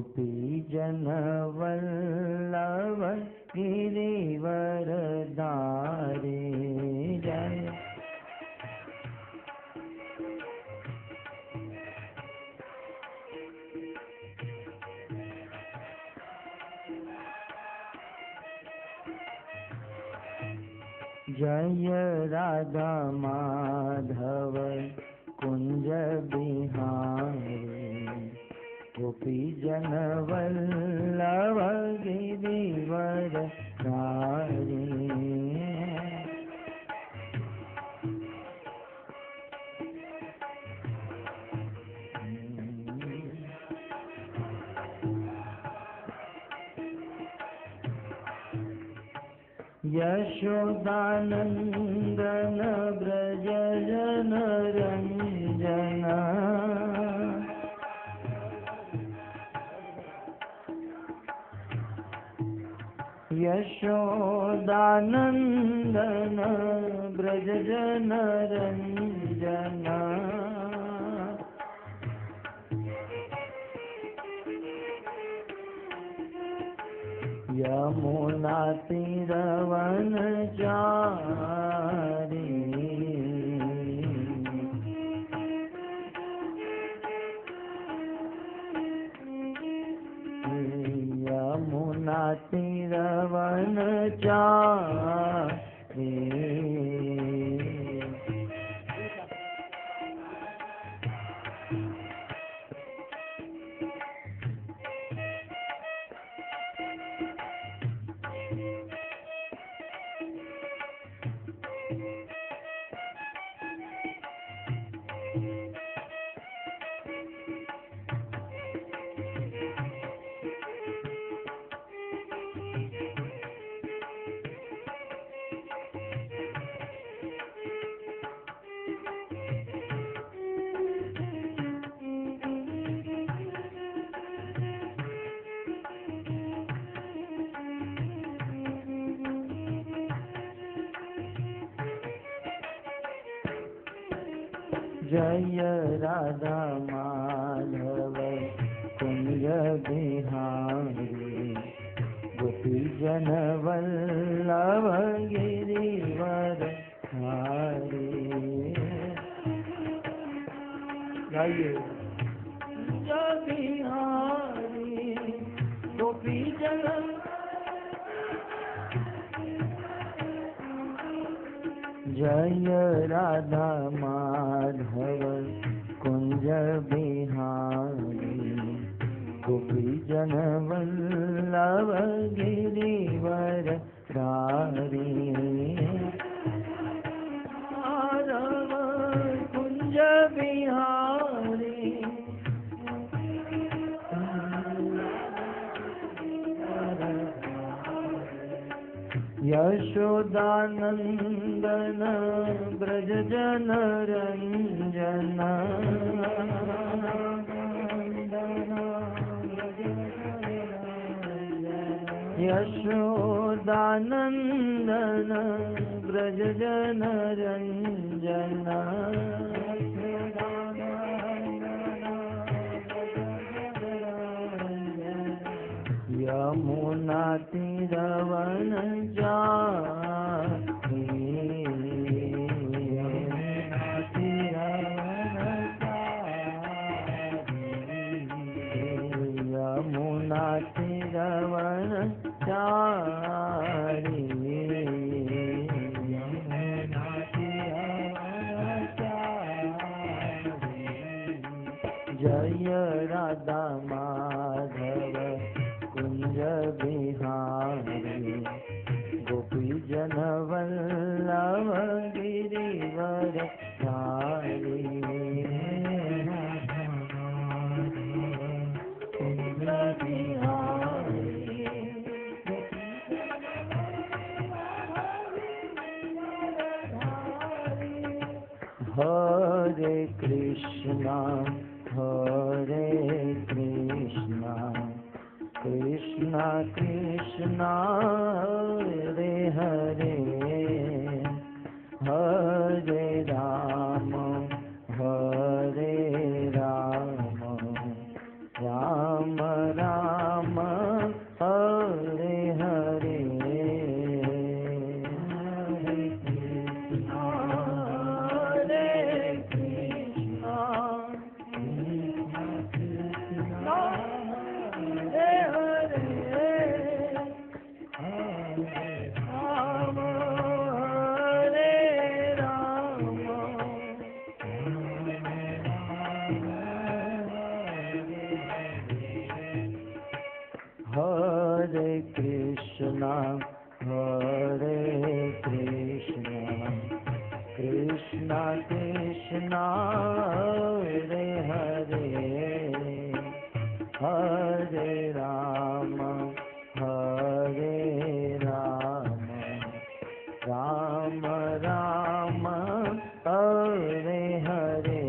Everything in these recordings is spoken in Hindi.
गोपी जन वल्लभ गिरिवर धारे। जय जय राधा माधव कुंज बिहारी। गोपी जन वल्लभ गिरिवर धारी। यशोदानंदन ब्रज जन रंजन। यशोदानंदन ब्रज जन रंजन। यमुना तीरवन चारी। यमुना तीरवन चारी। जय राधा माधव कुंज बिहारी। गोपी जन वल्लभ गिरिवर धारी। गाइए कुंज बिहारी गोपी जन। जय राधा माधव कुंज बिहारी। गोपी जन वल्लभ गिरिवर धारी। माधव कुंज बिहारी। यशोदानंदन ब्रज जन रंजन। यशोदानंदन ब्रज जन रंजन। यमुना तीरवन चारी। यमुना तीरवन चारी। यमुना तीरवन चारी। जय राधा माधव कुंज बिहारी। गोपी जन वल्लभ गिरिवर धारी। कुंज बिहारी। हरे कृष्णा हरे कृष्णा कृष्णा कृष्णा हरे हरे। हरे Ram Ram Ram Krishna Hare Krishna Krishna Krishna Hare Hare Hare Rama Hare Rama Rama Rama Hare Hare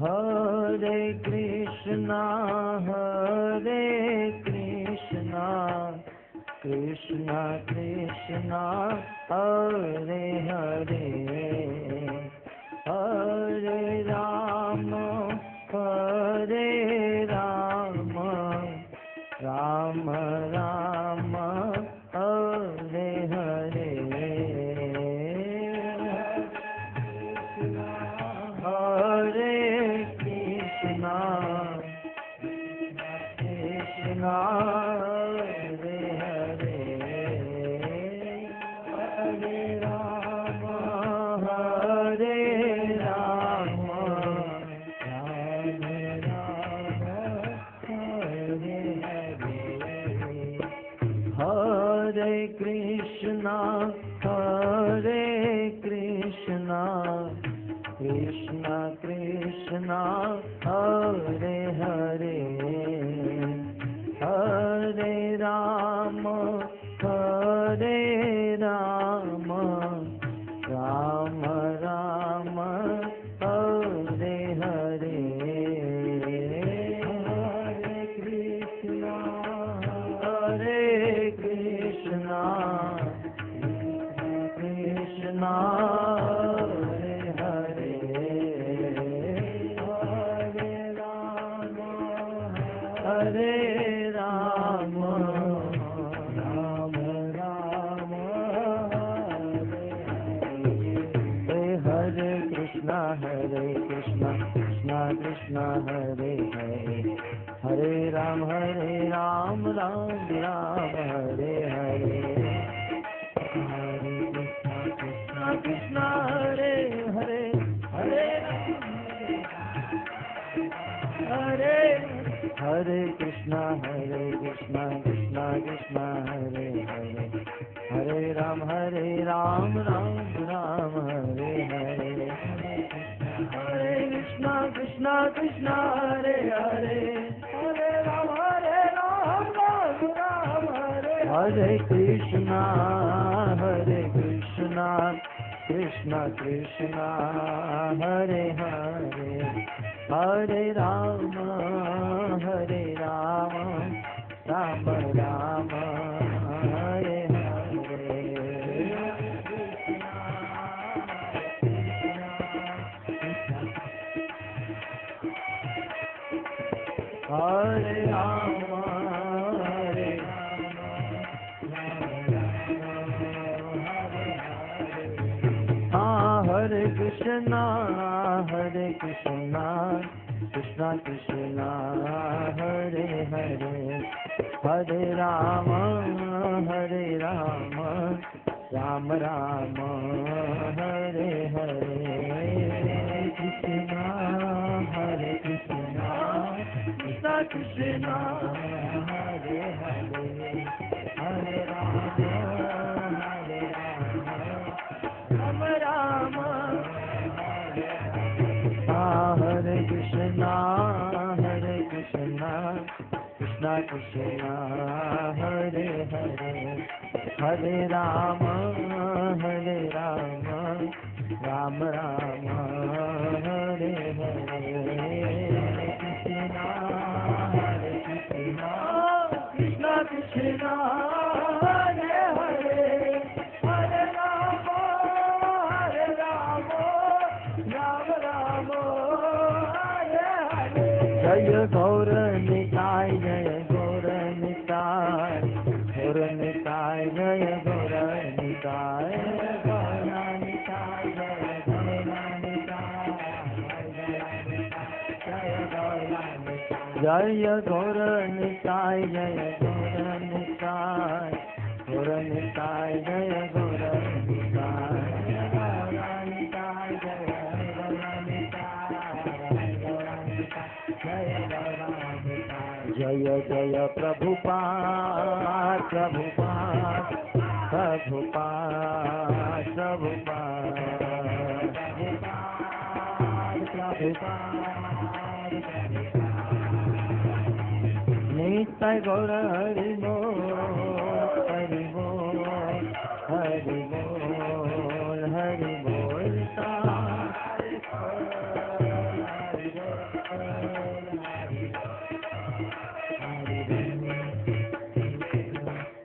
Hare Krishna Krishna Krishna Hare Hare Hare Rama Rama Rama Hare Hare Hare Krishna Krishna Hare Hare Hare Rama Hare Krishna Krishna Krishna Hare Hare Hare Rama Rama Rama Hare Hare Hare Krishna Krishna Krishna Hare Rama Rama Rama Hare Krishna Krishna Krishna Hare Hare Hare Rama Ram Ram Hare Hare Hare Krishna Krishna Hare Hare Hare Hare Hare Krishna Krishna Krishna Hare Hare Hare Ram Ram Hare Hare Hare Krishna Krishna Hare Hare Hare Ram Ram Hare Krishna Krishna Krishna Hare Hare Hare Rama Rama Rama Hare Hare Hare Rama Hare Krishna Krishna Krishna Hare Hare Hare Rama Rama Rama Hare Hare Krishna Krishna Krishna Hare Hare Hare Rama Rama Rama Hare Krishna Krishna Krishna Hare Hare Hare Rama Rama Rama Hare Hare Krishna Krishna Krishna Hare Hare Hare Rama Rama Rama Hare Hare Jai Gaur Nitai Jai Gaur Nitai Jai Gaur Nitai जय गौर निताय जय गौर निताय गौर निताय जय गौर निताय गौर निताय जय गौर निताय गौर निताय जय गौर निताय जय जय प्रभुपाद प्रभुपाद प्रभुपाद प्रभुपाद प्रभुपाद नित्य गौर हरि बोल हरि बोल हरि बोल हरि बोल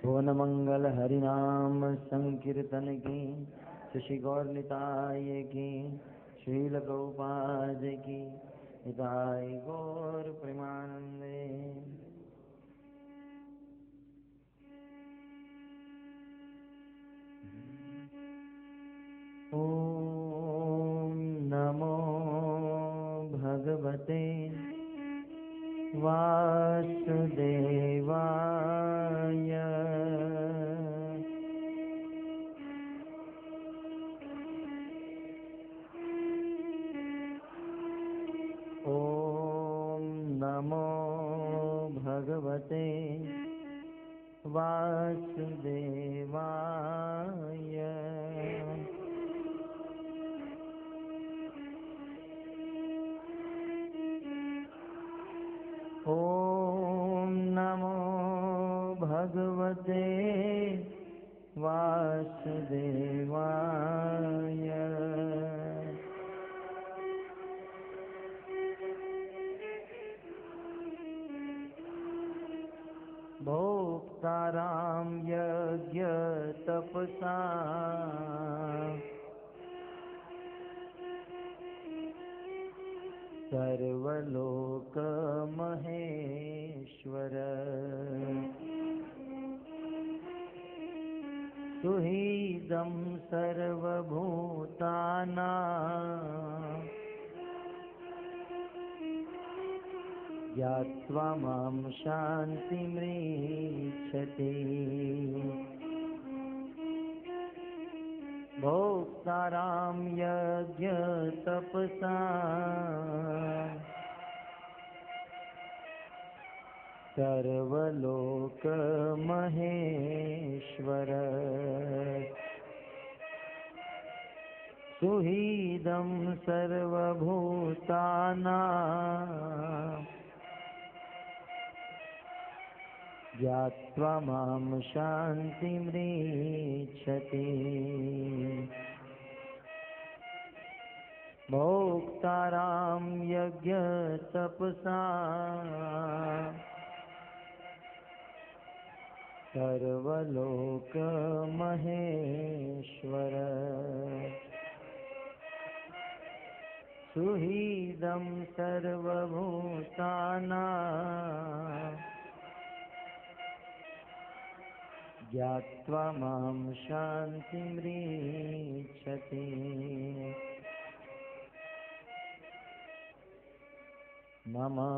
भुवन मंगल हरिनाम संकीर्तन की शशि गौर निताय की श्रील प्रभुपाद की निताय गौर प्रेमानंदे। ओम नमो भगवते वासुदेवाय। ओम नमो भगवते वासुदेवाय। ओम नमो भगवते वासुदेवाय। भोक्तारां यज्ञ तपसा सर्वलोक महेश्वर सुहृदं सर्वभूतानां ज्ञात्वा मां शान्तिमृच्छति। भोक्तारां यज्ञ तपसा सर्वलोक महेश्वर सुहृदं सर्वभूतानां ज्ञात्वा मां शान्तिमृच्छति। भोक्तारां यज्ञ तपसा सर्वलोक महेश्वर सुहृदं सर्वभूतानां ज्ञात्वा मां शान्तिमृच्छति। नमो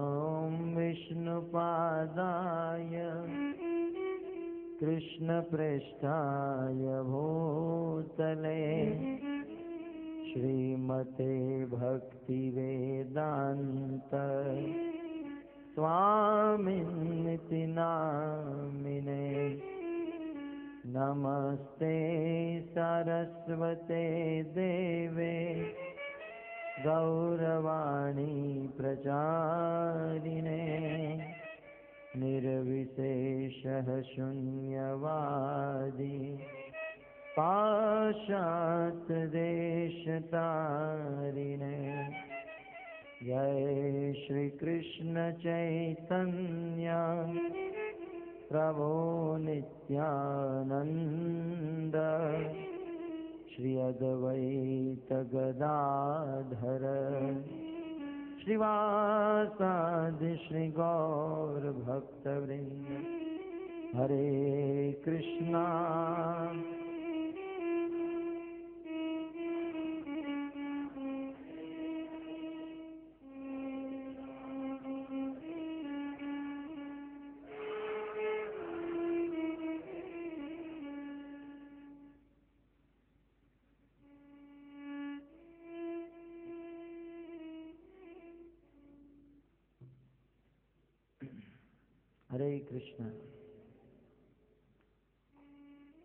विष्णुपादाय कृष्णप्रेष्ठाय भूतले श्रीमते भक्तिवेदान्त स्वामिन्निति नामिने। नमस्ते सरस्वते देवे गौरवाणी प्रचारिणे निर्विशेषः शून्यवादी पाश्चात्यदेशतारिणे। जय श्री कृष्ण चैतन्य प्रभो नित्यानंद श्री अद्वैत गदाधर श्रीवासादि श्री गौर भक्तवृंद। हरे कृष्णा कृष्ण।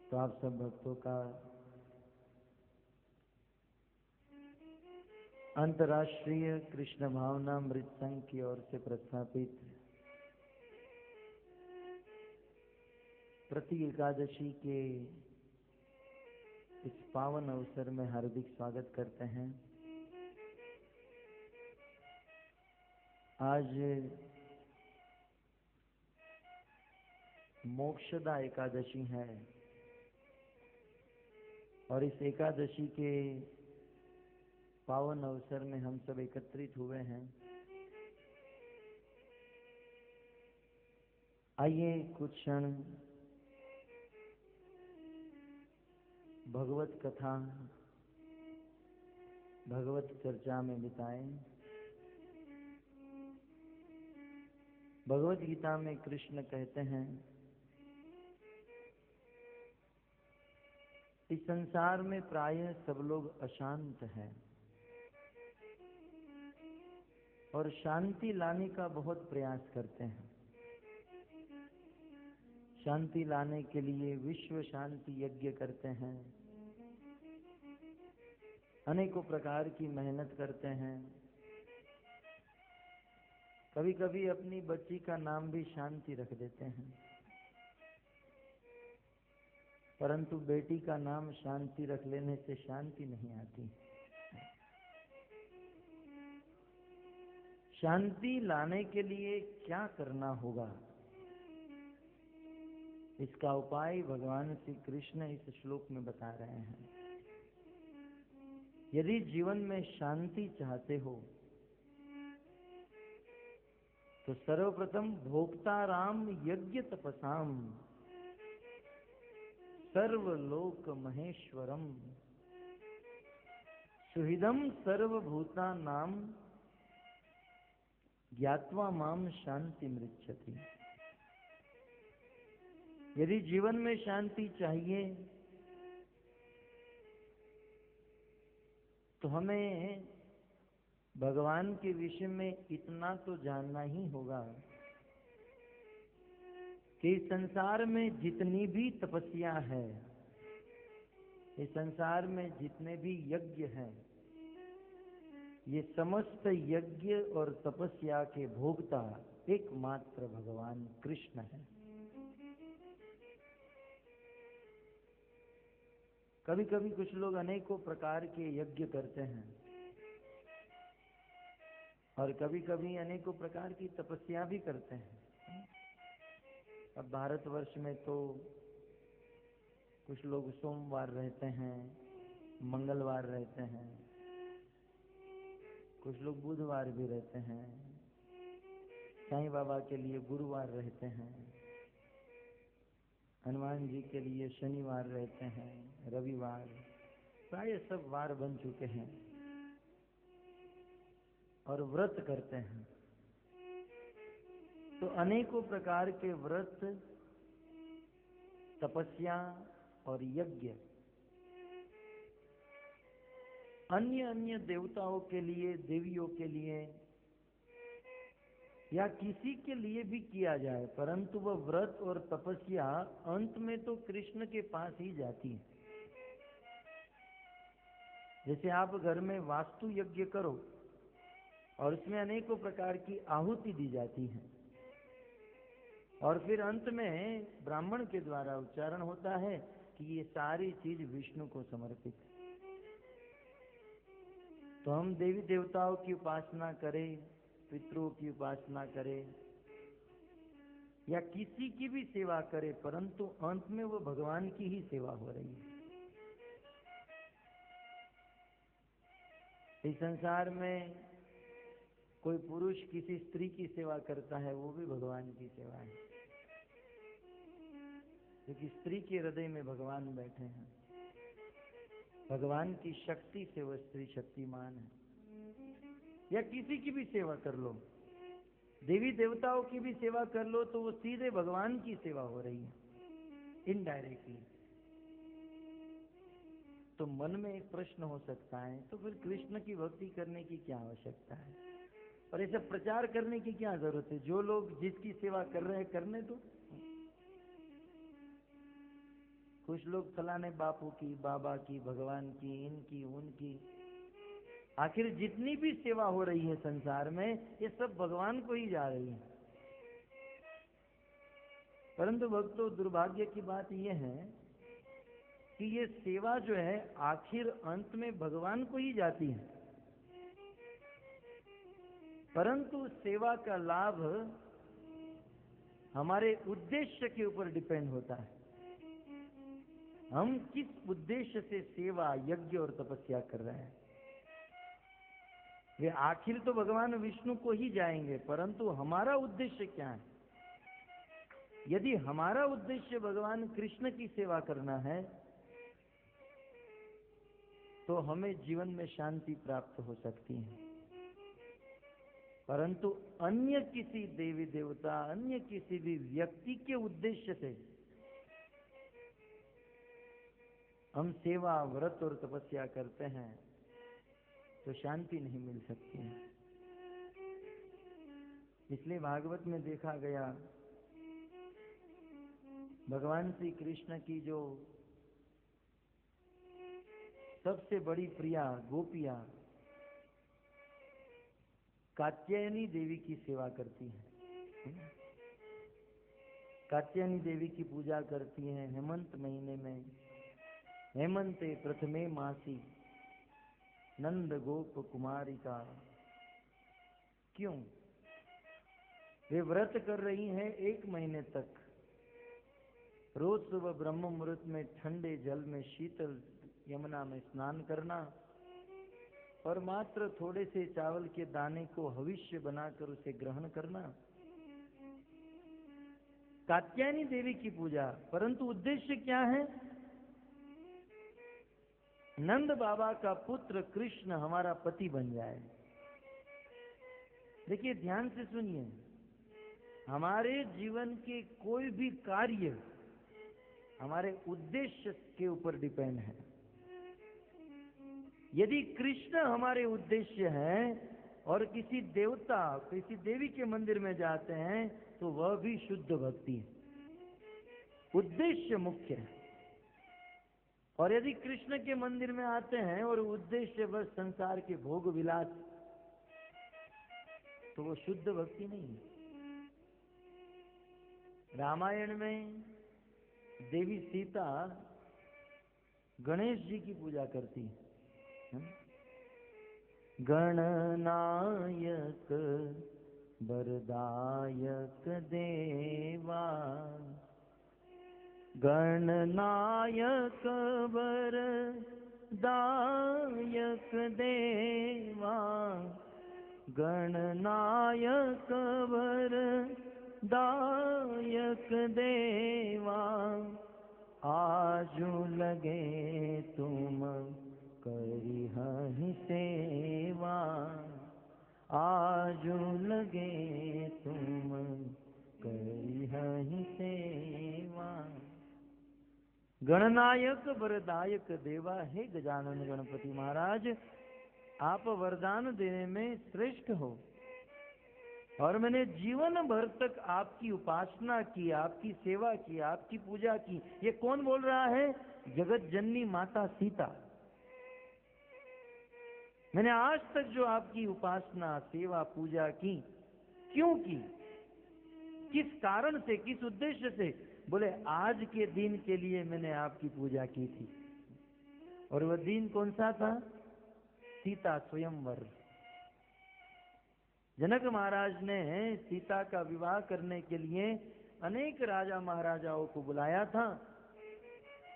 तो आप सब भक्तों का अंतर्राष्ट्रीय कृष्ण भावना मृत संघ की ओर से प्रस्थापित प्रति एकादशी के इस पावन अवसर में हार्दिक स्वागत करते हैं। आज मोक्षदा एकादशी है और इस एकादशी के पावन अवसर में हम सब एकत्रित हुए हैं। आइए कुछ क्षण भगवत कथा, भगवत चर्चा में बिताएं। भगवत गीता में कृष्ण कहते हैं, इस संसार में प्रायः सब लोग अशांत हैं और शांति लाने का बहुत प्रयास करते हैं। शांति लाने के लिए विश्व शांति यज्ञ करते हैं, अनेकों प्रकार की मेहनत करते हैं। कभी कभी अपनी बच्ची का नाम भी शांति रख देते हैं, परंतु बेटी का नाम शांति रख लेने से शांति नहीं आती। शांति लाने के लिए क्या करना होगा, इसका उपाय भगवान श्री कृष्ण इस श्लोक में बता रहे हैं। यदि जीवन में शांति चाहते हो तो सर्वप्रथम भोक्ताराम यज्ञ तपसाम सर्वलोक महेश्वरम सुहृदम सर्वभूतानां ज्ञात्वा माम शांति मृच्छति। यदि जीवन में शांति चाहिए तो हमें भगवान के विषय में इतना तो जानना ही होगा कि संसार में जितनी भी तपस्या है, इस संसार में जितने भी यज्ञ हैं, ये समस्त यज्ञ और तपस्या के भोक्ता एकमात्र भगवान कृष्ण है। कभी कभी कुछ लोग अनेकों प्रकार के यज्ञ करते हैं और कभी कभी अनेकों प्रकार की तपस्या भी करते हैं। अब भारतवर्ष में तो कुछ लोग सोमवार रहते हैं, मंगलवार रहते हैं, कुछ लोग बुधवार भी रहते हैं, साईं बाबा के लिए गुरुवार रहते हैं, हनुमान जी के लिए शनिवार रहते हैं, रविवार, प्राय सब वार बन चुके हैं और व्रत करते हैं। तो अनेकों प्रकार के व्रत, तपस्या और यज्ञ अन्य अन्य देवताओं के लिए, देवियों के लिए या किसी के लिए भी किया जाए, परंतु वह व्रत और तपस्या अंत में तो कृष्ण के पास ही जाती है। जैसे आप घर में वास्तु यज्ञ करो और उसमें अनेकों प्रकार की आहुति दी जाती है और फिर अंत में ब्राह्मण के द्वारा उच्चारण होता है कि ये सारी चीज विष्णु को समर्पित है। तो हम देवी देवताओं की उपासना करें, पितरों की उपासना करें या किसी की भी सेवा करें, परंतु अंत में वो भगवान की ही सेवा हो रही है। इस संसार में कोई पुरुष किसी स्त्री की सेवा करता है, वो भी भगवान की सेवा है, क्योंकि स्त्री के हृदय में भगवान बैठे हैं। भगवान की शक्ति से वह स्त्री शक्तिमान है। या किसी की भी सेवा कर लो, देवी देवताओं की भी सेवा कर लो, तो वो सीधे भगवान की सेवा हो रही है, इनडायरेक्टली। तो मन में एक प्रश्न हो सकता है, तो फिर कृष्ण की भक्ति करने की क्या आवश्यकता है? और इसे प्रचार करने की क्या जरूरत है? जो लोग जिसकी सेवा कर रहे हैं करने दो। कुछ लोग फलाने बापू की, बाबा की, भगवान की, इनकी उनकी, आखिर जितनी भी सेवा हो रही है संसार में ये सब भगवान को ही जा रही है। परंतु भक्तों, दुर्भाग्य की बात यह है कि ये सेवा जो है आखिर अंत में भगवान को ही जाती है, परंतु सेवा का लाभ हमारे उद्देश्य के ऊपर डिपेंड होता है। हम किस उद्देश्य से सेवा, यज्ञ और तपस्या कर रहे हैं। वे आखिर तो भगवान विष्णु को ही जाएंगे, परंतु हमारा उद्देश्य क्या है? यदि हमारा उद्देश्य भगवान कृष्ण की सेवा करना है तो हमें जीवन में शांति प्राप्त हो सकती है। परंतु अन्य किसी देवी देवता, अन्य किसी भी व्यक्ति के उद्देश्य से हम सेवा, व्रत और तपस्या करते हैं तो शांति नहीं मिल सकती है। इसलिए भागवत में देखा गया, भगवान श्री कृष्ण की जो सबसे बड़ी प्रिया गोपियां कात्यायनी देवी की सेवा करती हैं। कात्यायनी देवी की पूजा करती हैं हेमंत महीने में, हेमंते प्रथमे मासी नंद गोप कुमारिका। क्यों? वे व्रत कर रही हैं 1 महीने तक, रोज सुबह ब्रह्म मुहूर्त में ठंडे जल में शीतल यमुना में स्नान करना और मात्र थोड़े से चावल के दाने को हविष्य बनाकर उसे ग्रहण करना। कात्यायनी देवी की पूजा, परंतु उद्देश्य क्या है? नंद बाबा का पुत्र कृष्ण हमारा पति बन जाए। देखिए, ध्यान से सुनिए, हमारे जीवन के कोई भी कार्य हमारे उद्देश्य के ऊपर डिपेंड है। यदि कृष्ण हमारे उद्देश्य हैं और किसी देवता, किसी देवी के मंदिर में जाते हैं तो वह भी शुद्ध भक्ति है, उद्देश्य मुख्य है। और यदि कृष्ण के मंदिर में आते हैं और उद्देश्य बस संसार के भोग विलास, तो वो शुद्ध भक्ति नहीं है। रामायण में देवी सीता गणेश जी की पूजा करती है। गणनायक वरदायक देवा, गणनायक वरदायक देवा, गणनायक वरदायक देवा, आजू लगे तुम करिहहि सेवा, आजू लगे तुम करिहहि सेवा। गणनायक वरदायक देवा, हे गजानन गणपति महाराज, आप वरदान देने में श्रेष्ठ हो और मैंने जीवन भर तक आपकी उपासना की, आपकी सेवा की, आपकी पूजा की। ये कौन बोल रहा है? जगत जननी माता सीता। मैंने आज तक जो आपकी उपासना, सेवा, पूजा की, क्यों की, किस कारण से, किस उद्देश्य से? बोले आज के दिन के लिए मैंने आपकी पूजा की थी। और वह दिन कौन सा था? सीता स्वयंवर। जनक महाराज ने सीता का विवाह करने के लिए अनेक राजा महाराजाओं को बुलाया था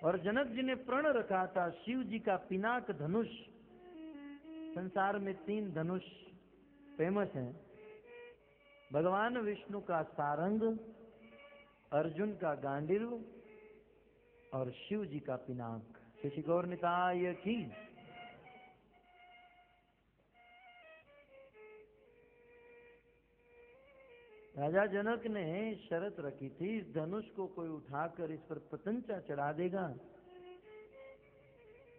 और जनक जी ने प्रण रखा था शिव जी का पिनाक धनुष। संसार में 3 धनुष फेमस हैं, भगवान विष्णु का सारंग, अर्जुन का गांडीव और शिव जी का पिनाक। श्री गौर निताय की। राजा जनक ने शर्त रखी थी, इस धनुष को कोई उठाकर इस पर पतंचा चढ़ा देगा,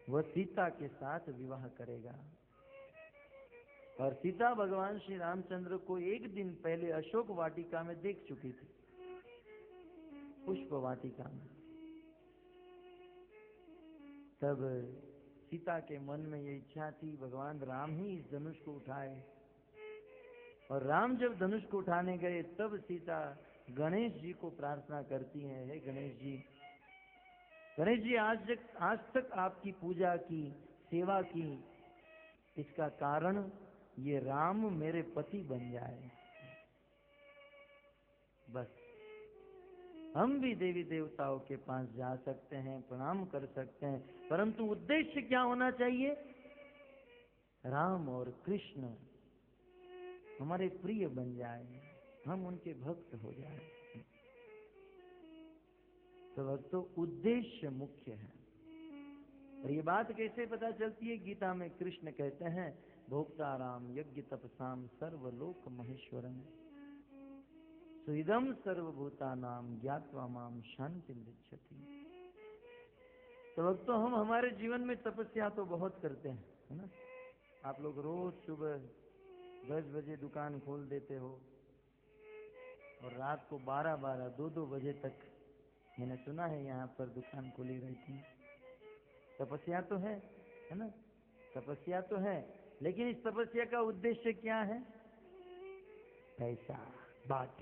वह सीता के साथ विवाह करेगा। और सीता भगवान श्री रामचंद्र को एक दिन पहले अशोक वाटिका में देख चुकी थी, पुष्प वाटिका में। तब सीता के मन में ये इच्छा थी भगवान राम ही इस धनुष को उठाए। और राम जब धनुष को उठाने गए तब सीता गणेश जी को प्रार्थना करती हैं, हे गणेश जी आज तक आपकी पूजा की, सेवा की, इसका कारण ये राम मेरे पति बन जाए। बस हम भी देवी देवताओं के पास जा सकते हैं, प्रणाम कर सकते हैं, परंतु उद्देश्य क्या होना चाहिए? राम और कृष्ण हमारे प्रिय बन जाए, हम उनके भक्त हो जाए। तो भक्तों, उद्देश्य मुख्य है। और ये बात कैसे पता चलती है? गीता में कृष्ण कहते हैं, भोक्ता राम यज्ञ तपसाम सर्वलोक महेश्वरम सुइदम सर्वभूतानाम ज्ञात्वा माम शांति मृच्छति। तो भक्तों, हम हमारे जीवन में तपस्या तो बहुत करते हैं, है ना? आप लोग रोज सुबह 10 बजे दुकान खोल देते हो और रात को 12-12, 2-2 बजे तक, मैंने सुना है यहाँ पर दुकान खुली रहती है। तपस्या तो है ना? तपस्या तो है, लेकिन इस तपस्या का उद्देश्य क्या है? पैसा, बाट।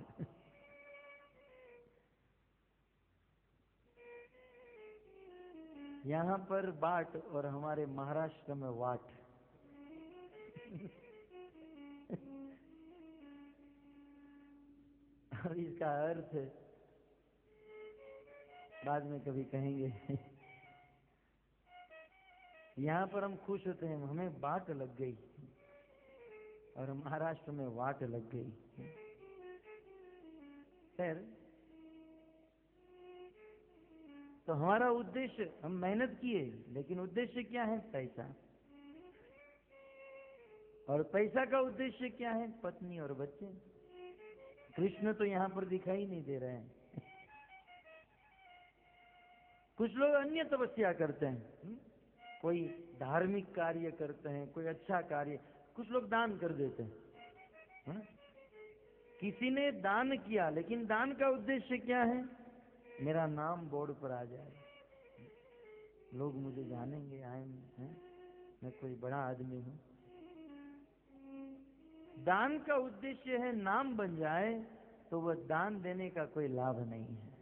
यहाँ पर बाट और हमारे महाराष्ट्र में वाट। और इसका अर्थ बाद में कभी कहेंगे। यहाँ पर हम खुश होते हैं, हमें बाट लग गई, और महाराष्ट्र में वाट लग गई। खैर, तो हमारा उद्देश्य, हम मेहनत किए, लेकिन उद्देश्य क्या है? पैसा। और पैसा का उद्देश्य क्या है? पत्नी और बच्चे। कृष्ण तो यहाँ पर दिखाई नहीं दे रहे हैं। कुछ लोग अन्य तपस्या करते हैं, कोई धार्मिक कार्य करते हैं, कोई अच्छा कार्य, कुछ लोग दान कर देते हैं। किसी ने दान किया, लेकिन दान का उद्देश्य क्या है? मेरा नाम बोर्ड पर आ जाए, लोग मुझे जानेंगे, आएंगे, मैं कोई बड़ा आदमी हूं। दान का उद्देश्य है नाम बन जाए, तो वह दान देने का कोई लाभ नहीं है।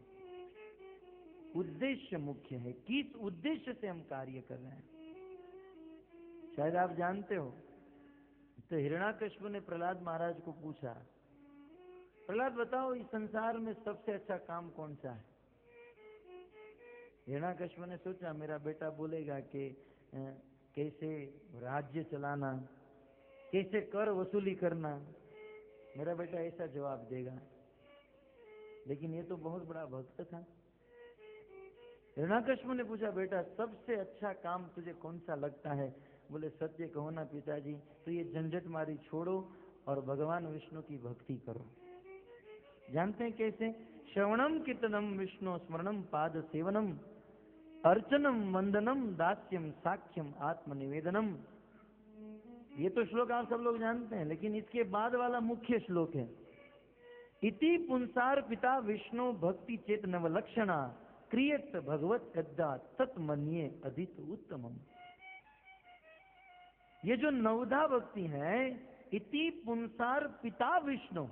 उद्देश्य मुख्य है, किस उद्देश्य से हम कार्य कर रहे हैं। शायद आप जानते हो, तो हिरण्याकश्यप ने प्रहलाद महाराज को पूछा, प्रहलाद बताओ इस संसार में सबसे अच्छा काम कौन सा है? हिरण्याकश्यप ने सोचा, मेरा बेटा बोलेगा कि कैसे राज्य चलाना, कैसे कर वसूली करना, मेरा बेटा ऐसा जवाब देगा। लेकिन ये तो बहुत बड़ा भक्त था। हिरण्याकश्यप ने पूछा, बेटा सबसे अच्छा काम तुझे कौन सा लगता है? बोले, सत्य कहो ना पिताजी, तो ये झंझट मारी छोड़ो और भगवान विष्णु की भक्ति करो। जानते हैं कैसे? श्रवणम कीर्तनम विष्णु स्मरणम पाद सेवनम अर्चनम वंदनम दास्यम साक्ष्यम आत्मनिवेदनम। ये तो श्लोक आप सब लोग जानते हैं, लेकिन इसके बाद वाला मुख्य श्लोक है, इति पुंसार पिता विष्णु भक्ति चेत नवलक्षणा क्रियत भगवत गद्दा तत्मन्ये अधित उत्तमम। ये जो नवधा भक्ति है, इति पुंसार पिता विष्णु,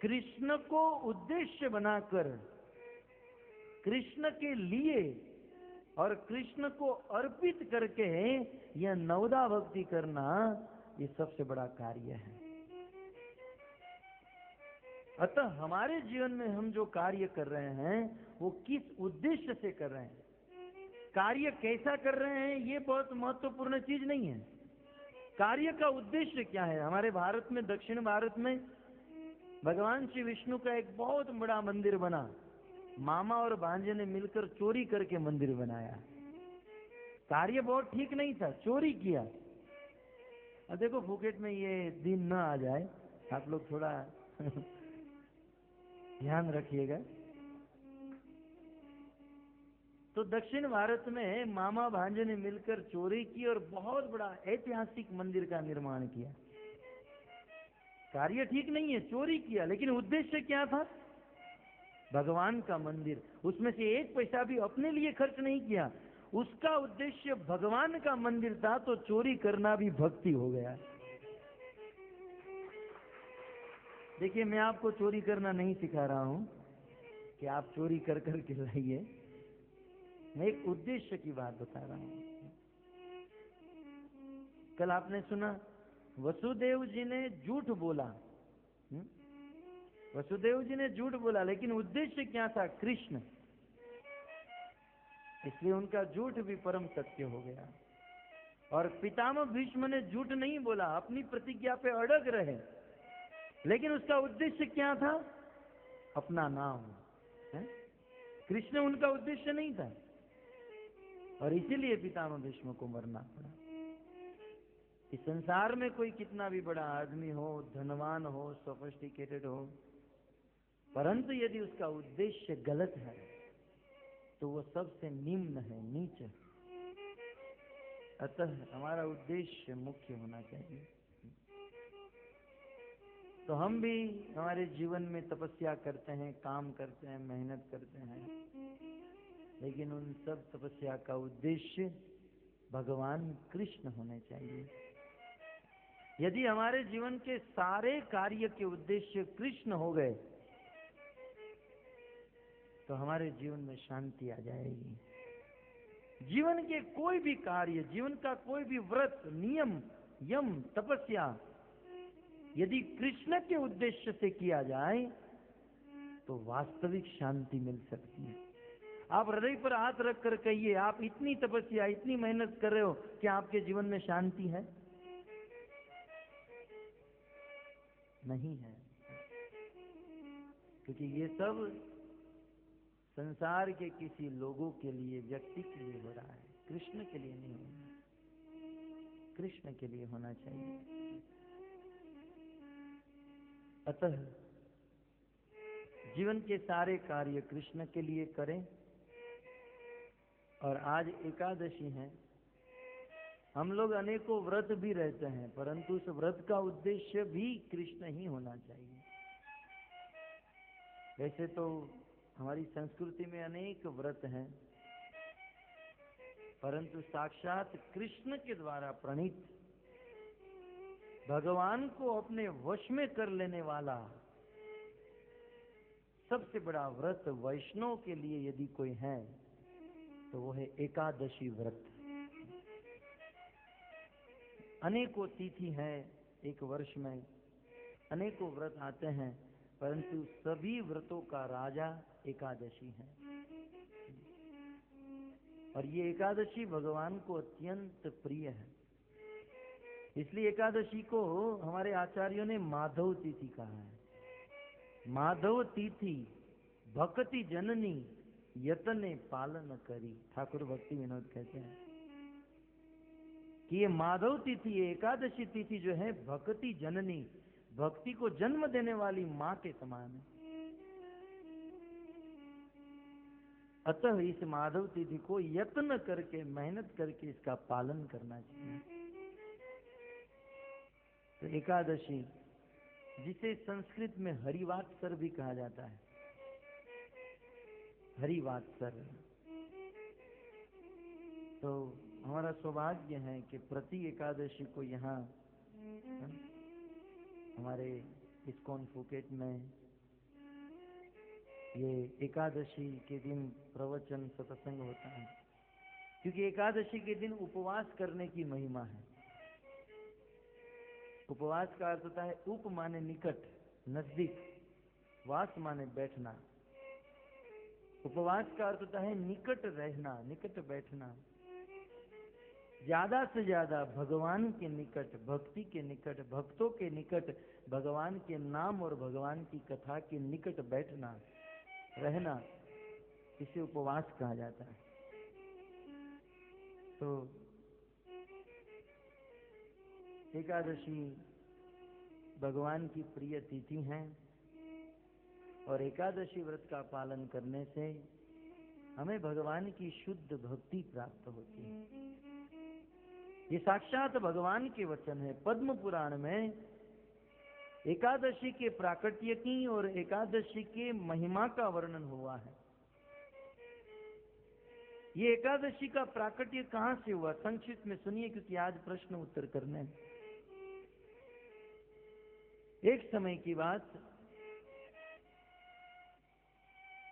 कृष्ण को उद्देश्य बनाकर, कृष्ण के लिए और कृष्ण को अर्पित करके यह नवधा भक्ति करना, ये सबसे बड़ा कार्य है। अतः हमारे जीवन में हम जो कार्य कर रहे हैं वो किस उद्देश्य से कर रहे हैं, कार्य कैसा कर रहे हैं, ये बहुत महत्वपूर्ण चीज नहीं है। कार्य का उद्देश्य क्या है? हमारे भारत में, दक्षिण भारत में भगवान श्री विष्णु का एक बहुत बड़ा मंदिर बना, मामा और भांजे ने मिलकर चोरी करके मंदिर बनाया। कार्य बहुत ठीक नहीं था, चोरी किया। अब देखो फुकेट में ये दिन न आ जाए, आप लोग थोड़ा ध्यान रखिएगा। तो दक्षिण भारत में मामा भांजे ने मिलकर चोरी की और बहुत बड़ा ऐतिहासिक मंदिर का निर्माण किया। कार्य ठीक नहीं है, चोरी किया, लेकिन उद्देश्य क्या था? भगवान का मंदिर। उसमें से एक पैसा भी अपने लिए खर्च नहीं किया, उसका उद्देश्य भगवान का मंदिर था, तो चोरी करना भी भक्ति हो गया। देखिए, मैं आपको चोरी करना नहीं सिखा रहा हूं कि आप चोरी कर कर के लाइए, मैं एक उद्देश्य की बात बता रहा हूं। कल आपने सुना वसुदेव जी ने झूठ बोला। वसुदेव जी ने झूठ बोला, लेकिन उद्देश्य क्या था? कृष्ण। इसलिए उनका झूठ भी परम सत्य हो गया। और पितामह भीष्म ने झूठ नहीं बोला, अपनी प्रतिज्ञा पे अड़ग रहे, लेकिन उसका उद्देश्य क्या था? अपना नाम है? कृष्ण उनका उद्देश्य नहीं था, और इसीलिए पितामह भीष्म को मरना पड़ा। इस संसार में कोई कितना भी बड़ा आदमी हो, धनवान हो, सोफिस्टिकेटेड हो, परंतु यदि उसका उद्देश्य गलत है तो वो सबसे निम्न है, नीच है। अतः हमारा उद्देश्य मुख्य होना चाहिए। तो हम भी हमारे जीवन में तपस्या करते हैं, काम करते हैं, मेहनत करते हैं, लेकिन उन सब तपस्या का उद्देश्य भगवान कृष्ण होने चाहिए। यदि हमारे जीवन के सारे कार्य के उद्देश्य कृष्ण हो गए तो हमारे जीवन में शांति आ जाएगी। जीवन के कोई भी कार्य, जीवन का कोई भी व्रत, नियम, यम, तपस्या यदि कृष्ण के उद्देश्य से किया जाए तो वास्तविक शांति मिल सकती है। आप हृदय पर हाथ रख कर कहिए, आप इतनी तपस्या, इतनी मेहनत कर रहे हो, क्या आपके जीवन में शांति है? नहीं है, क्योंकि ये सब संसार के किसी लोगों के लिए, व्यक्ति के लिए हो रहा है, कृष्ण के लिए नहीं होना। कृष्ण के लिए होना चाहिए। अतः जीवन के सारे कार्य कृष्ण के लिए करें। और आज एकादशी है, हम लोग अनेकों व्रत भी रहते हैं, परंतु उस व्रत का उद्देश्य भी कृष्ण ही होना चाहिए। वैसे तो हमारी संस्कृति में अनेक व्रत हैं, परंतु साक्षात कृष्ण के द्वारा प्रणीत, भगवान को अपने वश में कर लेने वाला सबसे बड़ा व्रत वैष्णव के लिए यदि कोई है तो वो है एकादशी व्रत। अनेकों तिथि है एक वर्ष में, अनेकों व्रत आते हैं, परंतु सभी व्रतों का राजा एकादशी है। और ये एकादशी भगवान को अत्यंत प्रिय है। इसलिए एकादशी को हमारे आचार्यों ने माधव तिथि कहा है। माधव तिथि भक्ति जननी यतने पालन करी, ठाकुर भक्ति विनोद कहते हैं कि ये माधव तिथि, एकादशी तिथि जो है, भक्ति जननी, भक्ति को जन्म देने वाली मां के समान है। अतः इस माधव तिथि को यत्न करके, मेहनत करके इसका पालन करना चाहिए। तो एकादशी, जिसे संस्कृत में हरिवात्सर भी कहा जाता है, हरिवात्सर, तो हमारा सौभाग्य है कि प्रति एकादशी को यहाँ हमारे इस्कॉन फुकेट में ये एकादशी के दिन प्रवचन सत्संग होता है, क्योंकि एकादशी के दिन उपवास करने की महिमा है। उपवास का अर्थ होता है उप माने निकट, नजदीक, वास माने बैठना। उपवास का अर्थ होता है निकट रहना, निकट बैठना, ज्यादा से ज्यादा भगवान के निकट, भक्ति के निकट, भक्तों के निकट, भगवान के नाम और भगवान की कथा के निकट बैठना, रहना, इसे उपवास कहा जाता है। तो एकादशी भगवान की प्रिय तिथि है, और एकादशी व्रत का पालन करने से हमें भगवान की शुद्ध भक्ति प्राप्त होती है। ये साक्षात भगवान के वचन है। पद्म पुराण में एकादशी के प्राकट्य की और एकादशी के महिमा का वर्णन हुआ है। ये एकादशी का प्राकट्य कहां से हुआ, संक्षिप्त में सुनिए, क्योंकि आज प्रश्न उत्तर करने हैं। एक समय की बात,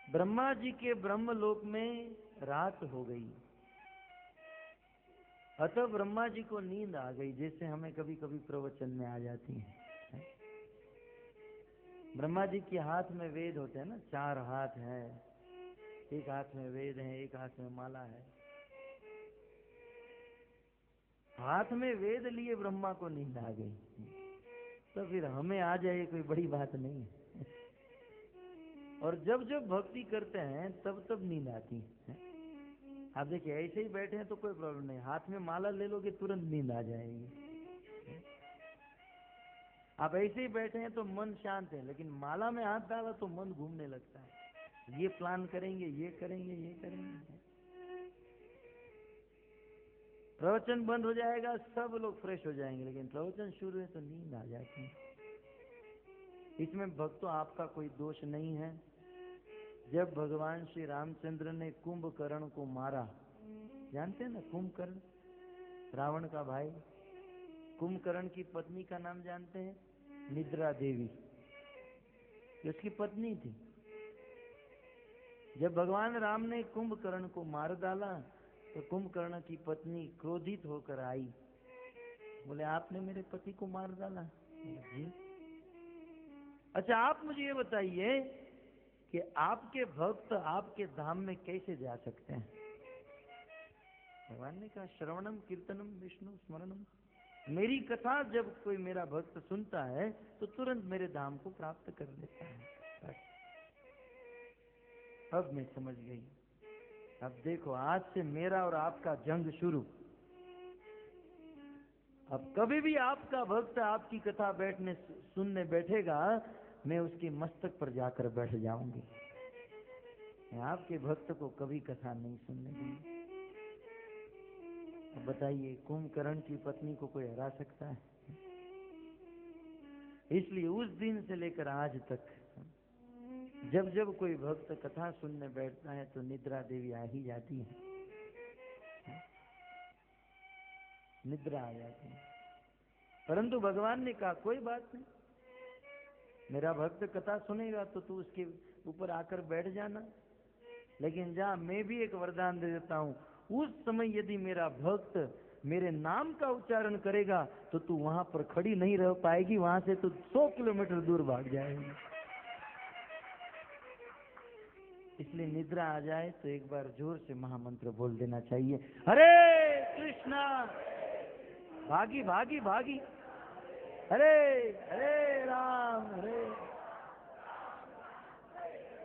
ब्रह्मा जी के ब्रह्मलोक में रात हो गई, अतः ब्रह्मा जी को नींद आ गई, जैसे हमें कभी कभी प्रवचन में आ जाती है। ब्रह्मा जी के हाथ में वेद होते हैं ना, 4 हाथ है, एक हाथ में वेद है, एक हाथ में माला है। हाथ में वेद लिए ब्रह्मा को नींद आ गई, तो फिर हमें आ जाए कोई बड़ी बात नहीं है। और जब जब भक्ति करते हैं तब तब नींद आती है। आप देखिए, ऐसे ही बैठे हैं तो कोई प्रॉब्लम नहीं, हाथ में माला ले लोगे तुरंत नींद आ जाएगी। आप ऐसे ही बैठे हैं तो मन शांत है, लेकिन माला में हाथ डाला तो मन घूमने लगता है, ये प्लान करेंगे, ये करेंगे, ये करेंगे। प्रवचन बंद हो जाएगा, सब लोग फ्रेश हो जाएंगे, लेकिन प्रवचन शुरू है तो नींद आ जाती है। इसमें भक्तों आपका कोई दोष नहीं है। जब भगवान श्री रामचंद्र ने कुंभकर्ण को मारा, जानते हैं ना कुंभकर्ण, रावण का भाई, कुंभकर्ण की पत्नी का नाम जानते हैं? निद्रा देवी, उसकी पत्नी थी। जब भगवान राम ने कुंभकर्ण को मार डाला तो कुंभकर्ण की पत्नी क्रोधित होकर आई, बोले आपने मेरे पति को मार डाला? जी। अच्छा, आप मुझे ये बताइए कि आपके भक्त आपके धाम में कैसे जा सकते हैं? भगवान ने कहा श्रवणम कीर्तनम विष्णु स्मरणम। मेरी कथा जब कोई मेरा भक्त सुनता है तो तुरंत मेरे धाम को प्राप्त कर लेता है। अब मैं समझ गई। अब देखो, आज से मेरा और आपका जंग शुरू। अब कभी भी आपका भक्त आपकी कथा बैठने सुनने बैठेगा, मैं उसके मस्तक पर जाकर बैठ जाऊंगी। मैं आपके भक्त को कभी कथा नहीं सुनने दूंगी। अब बताइए, कुंभकर्ण की पत्नी को कोई हरा सकता है? इसलिए उस दिन से लेकर आज तक जब जब कोई भक्त कथा सुनने बैठता है तो निद्रा देवी आ ही जाती है, निद्रा आ जाती है। परंतु भगवान ने कहा कोई बात नहीं, मेरा भक्त कथा सुनेगा तो तू उसके ऊपर आकर बैठ जाना, लेकिन जा, मैं भी एक वरदान दे देता हूं, उस समय यदि मेरा भक्त मेरे नाम का उच्चारण करेगा तो तू वहां पर खड़ी नहीं रह पाएगी, वहां से तू 100 किलोमीटर दूर भाग जाएगी। इसलिए निद्रा आ जाए तो एक बार जोर से महामंत्र बोल देना चाहिए, हरे कृष्णा, भागी भागी भागी, हरे हरे राम, हरे।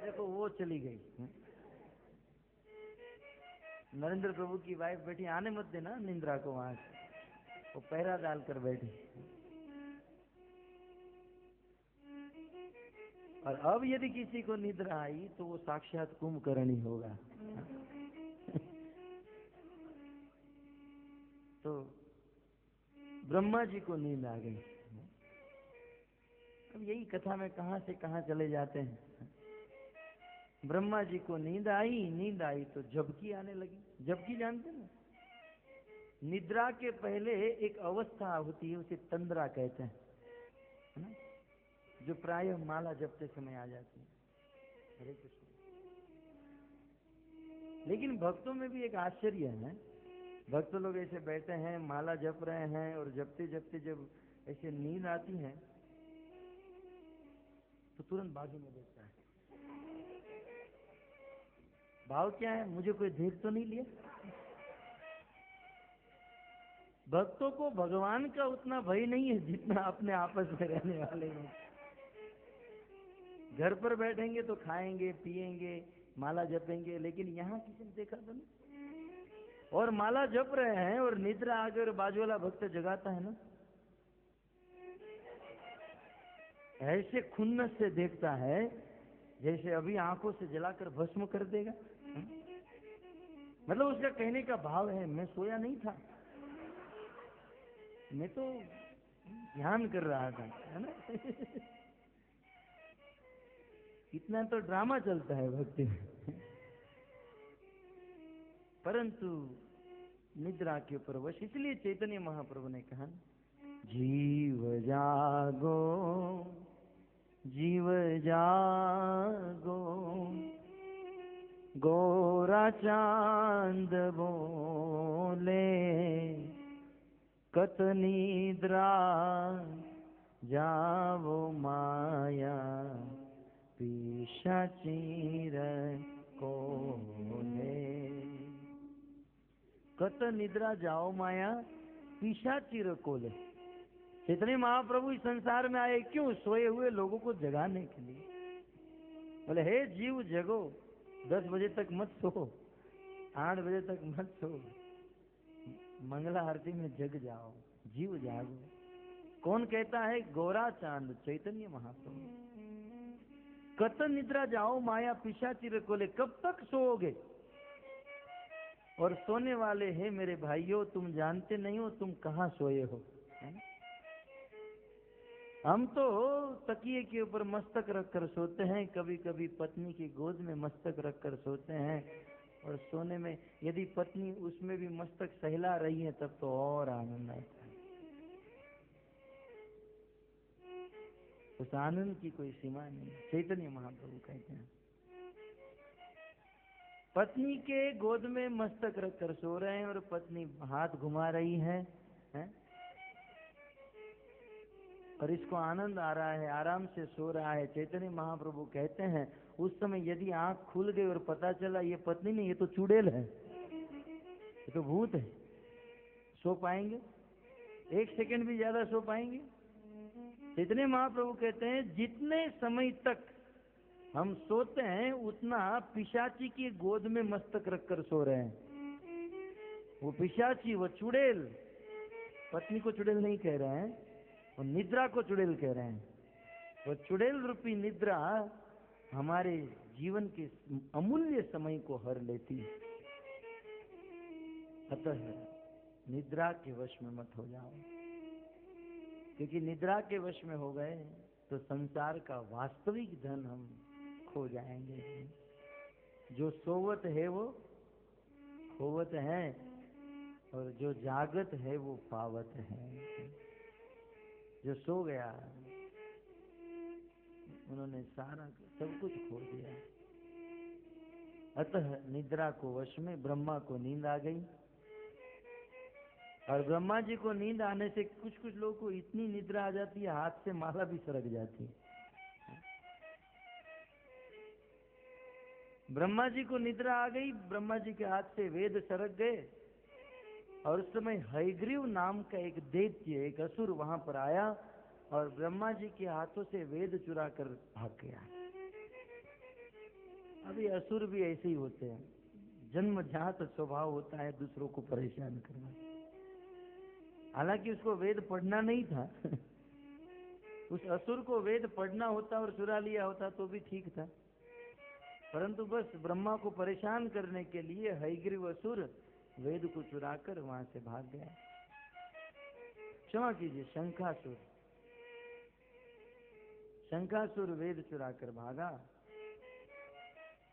देखो वो चली गई। नरेंद्र प्रभु की वाइफ बैठी, आने मत देना निंद्रा को वहां से, वो पहरा डालकर बैठी। और अब यदि किसी को निद्रा आई तो वो साक्षात कुंभकर्ण ही होगा। तो ब्रह्मा जी को नींद आ गई। अब यही कथा में कहां से कहां चले जाते हैं। ब्रह्मा जी को नींद आई तो झपकी आने लगी। झपकी जानते ना, निद्रा के पहले एक अवस्था होती है, उसे तंद्रा कहते हैं, है ना, जो प्रायः माला जपते समय आ जाती है। हरे कृष्ण। लेकिन भक्तों में भी एक आश्चर्य है, भक्त लोग ऐसे बैठे हैं, माला जप रहे हैं, और जपते जपते जब ऐसे नींद आती है तो तुरंत बाजू में देखता है। भाव क्या है, मुझे कोई देख तो नहीं लिया। भक्तों को भगवान का उतना भय नहीं है जितना अपने आपस में रहने वाले हैं। घर पर बैठेंगे तो खाएंगे पिएंगे माला जपेंगे, लेकिन यहाँ किसी ने देखा तो नहीं। और माला जप रहे हैं और निद्रा अगर बाजू वाला भक्त जगाता है ना, ऐसे खुन्नस से देखता है जैसे अभी आंखों से जलाकर भस्म कर देगा। मतलब उसका कहने का भाव है मैं सोया नहीं था, मैं तो ध्यान कर रहा था, है ना। इतना तो ड्रामा चलता है भक्ति में। परंतु निद्रा के ऊपर वश, इसलिए चैतन्य महाप्रभु ने कहा जीव जागो, जीव जागो, गोरा चांद बोले, कत निद्रा जावो माया, पिशाचीर कोले। कत निद्रा जाओ माया, पिशाचीर कोले। चैतन्य महाप्रभु इस संसार में आए क्यों? सोए हुए लोगों को जगाने के लिए। बोले हे जीव जगो, 10 बजे तक मत सो, 8 बजे तक मत सो, मंगला आरती में जग जाओ, जीव जागो। कौन कहता है? गोरा चांद चैतन्य महाप्रभु। कत निद्रा जाओ माया पिशाचिर कोले, कब तक सोओगे? और सोने वाले हैं मेरे भाइयों, तुम जानते नहीं हो तुम कहाँ सोए हो। हम तो तकिए के ऊपर मस्तक रखकर सोते हैं, कभी कभी पत्नी की गोद में मस्तक रखकर सोते हैं, और सोने में यदि पत्नी उसमें भी मस्तक सहला रही है तब तो और आनंद आता है। उस आनंद की कोई सीमा नहीं। चैतन्य महाप्रभु कहते हैं पत्नी के गोद में मस्तक रखकर सो रहे हैं और पत्नी हाथ घुमा रही है? और इसको आनंद आ रहा है, आराम से सो रहा है। चैतन्य महाप्रभु कहते हैं उस समय यदि आंख खुल गई और पता चला ये पत्नी नहीं, ये तो चुड़ैल है, ये तो भूत है, सो पाएंगे? 1 सेकंड भी ज्यादा सो पाएंगे? चैतन्य महाप्रभु कहते हैं जितने समय तक हम सोते हैं उतना पिशाची की गोद में मस्तक रखकर सो रहे हैं। वो पिशाची, वो चुड़ैल, पत्नी को चुड़ैल नहीं कह रहे हैं, वो निद्रा को चुड़ैल कह रहे हैं। वो चुड़ैल रूपी निद्रा हमारे जीवन के अमूल्य समय को हर लेती है। अतः निद्रा के वश में मत हो जाओ, क्योंकि निद्रा के वश में हो गए तो संसार का वास्तविक धन हम खो जाएंगे। जो सोवत है वो खोवत है, और जो जागत है वो पावत है। जो सो गया उन्होंने सारा सब कुछ खो दिया। अतः निद्रा को वश में ब्रह्मा को नींद आ गई, और ब्रह्मा जी को नींद आने से कुछ कुछ लोगों को इतनी निद्रा आ जाती है हाथ से माला भी सरक जाती है। ब्रह्मा जी को निद्रा आ गई, ब्रह्मा जी के हाथ से वेद सरक गए, और उस समय हयग्रीव नाम का एक दैत्य, एक असुर वहां पर आया और ब्रह्मा जी के हाथों से वेद चुरा कर भाग गया। अभी असुर भी ऐसे ही होते हैं, जन्मजात स्वभाव होता है दूसरों को परेशान करना। हालांकि उसको वेद पढ़ना नहीं था। उस असुर को वेद पढ़ना होता और चुरा लिया होता तो भी ठीक था, परंतु बस ब्रह्मा को परेशान करने के लिए हयग्रीव असुर वेद को चुराकर वहां से भाग गया। क्षमा कीजिए, शंखासुर। शंखासुर वेद चुराकर भागा,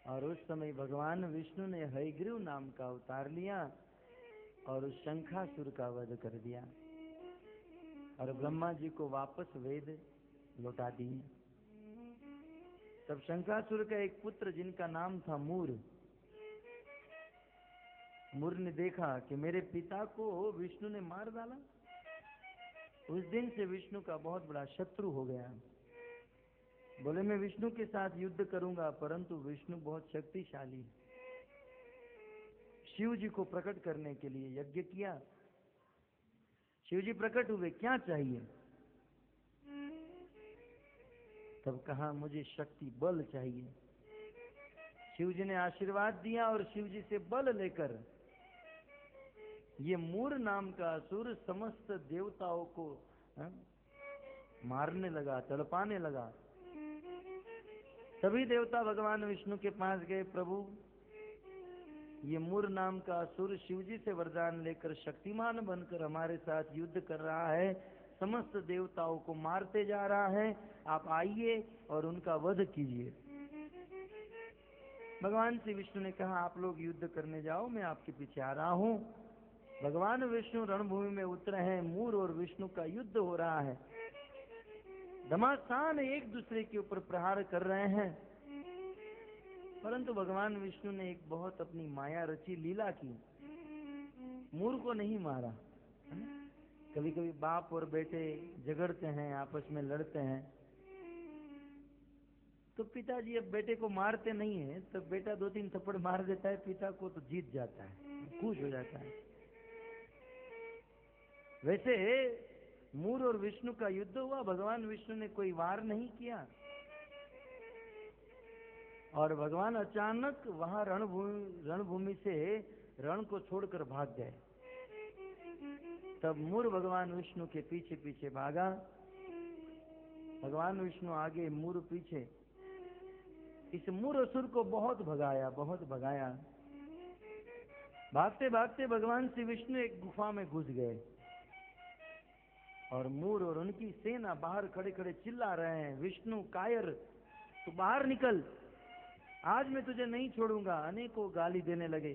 और उस समय भगवान विष्णु ने हयग्रीव नाम का अवतार लिया और उस शंखासुर का वध कर दिया, और ब्रह्मा जी को वापस वेद लौटा दिए। तब शंखासुर का एक पुत्र जिनका नाम था मूर, मूर ने देखा कि मेरे पिता को विष्णु ने मार डाला। उस दिन से विष्णु का बहुत बड़ा शत्रु हो गया। बोले मैं विष्णु के साथ युद्ध करूंगा, परंतु विष्णु बहुत शक्तिशाली है। शिव जी को प्रकट करने के लिए यज्ञ किया। शिव जी प्रकट हुए, क्या चाहिए? तब कहा मुझे शक्ति, बल चाहिए। शिव जी ने आशीर्वाद दिया और शिव जी से बल लेकर ये मूर नाम का असुर समस्त देवताओं को मारने लगा, तड़पाने लगा। सभी देवता भगवान विष्णु के पास गए, प्रभु ये मूर नाम का असुर शिवजी से वरदान लेकर शक्तिमान बनकर हमारे साथ युद्ध कर रहा है, समस्त देवताओं को मारते जा रहा है, आप आइए और उनका वध कीजिए। भगवान श्री विष्णु ने कहा आप लोग युद्ध करने जाओ, मैं आपके पीछे आ रहा हूँ। भगवान विष्णु रणभूमि में उतरे हैं, मूर और विष्णु का युद्ध हो रहा है, घमासान एक दूसरे के ऊपर प्रहार कर रहे हैं। परंतु भगवान विष्णु ने एक बहुत अपनी माया रची, लीला की, मूर को नहीं मारा। कभी कभी बाप और बेटे झगड़ते हैं, आपस में लड़ते हैं, तो पिताजी अब बेटे को मारते नहीं है, तो बेटा 2-3 थप्पड़ मार देता है पिता को, तो जीत जाता है, खुश हो जाता है। वैसे मूर और विष्णु का युद्ध हुआ, भगवान विष्णु ने कोई वार नहीं किया, और भगवान अचानक वहां रणभूमि से रण को छोड़कर भाग गए। तब मूर भगवान विष्णु के पीछे पीछे भागा, भगवान विष्णु आगे, मूर पीछे। इस मूर असुर को बहुत भगाया, बहुत भगाया। भागते भागते भगवान श्री विष्णु एक गुफा में घुस गए, और मूर और उनकी सेना बाहर खड़े खड़े चिल्ला रहे हैं, विष्णु कायर, तू बाहर निकल, आज मैं तुझे नहीं छोड़ूंगा, अनेकों गाली देने लगे।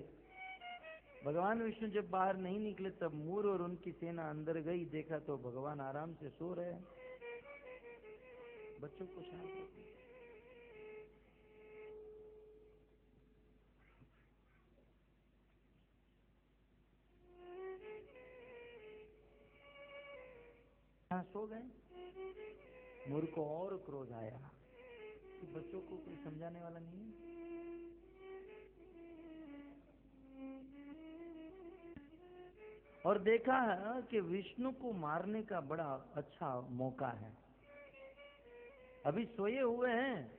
भगवान विष्णु जब बाहर नहीं निकले, तब मूर और उनकी सेना अंदर गई, देखा तो भगवान आराम से सो रहे हैं। बच्चों को शांत रखो। सो गए। मूर को और क्रोध आया कि बच्चों को कोई समझाने वाला नहीं है। और देखा है कि विष्णु को मारने का बड़ा अच्छा मौका है। अभी सोए हुए हैं,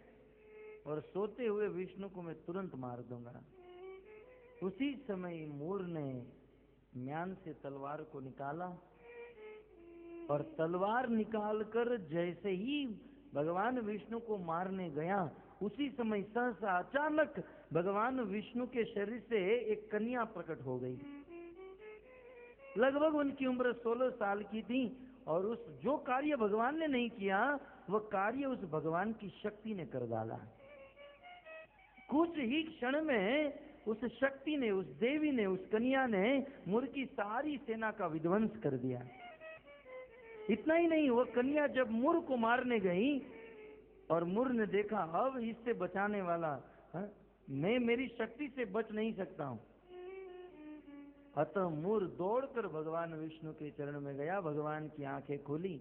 और सोते हुए विष्णु को मैं तुरंत मार दूंगा। उसी समय मूर ने म्यान से तलवार को निकाला, और तलवार निकालकर जैसे ही भगवान विष्णु को मारने गया, उसी समय सहसा अचानक भगवान विष्णु के शरीर से एक कन्या प्रकट हो गई। लगभग उनकी उम्र 16 साल की थी, और उस जो कार्य भगवान ने नहीं किया, वह कार्य उस भगवान की शक्ति ने कर डाला। कुछ ही क्षण में उस शक्ति ने, उस देवी ने, उस कन्या ने मूर की सारी सेना का विध्वंस कर दिया। इतना ही नहीं, वह कन्या जब मूर को मारने गई, और मूर ने देखा अब इससे बचाने वाला मैं मेरी शक्ति से बच नहीं सकता हूं, अतः मूर दौड़कर भगवान विष्णु के चरण में गया, भगवान की आंखें खुली।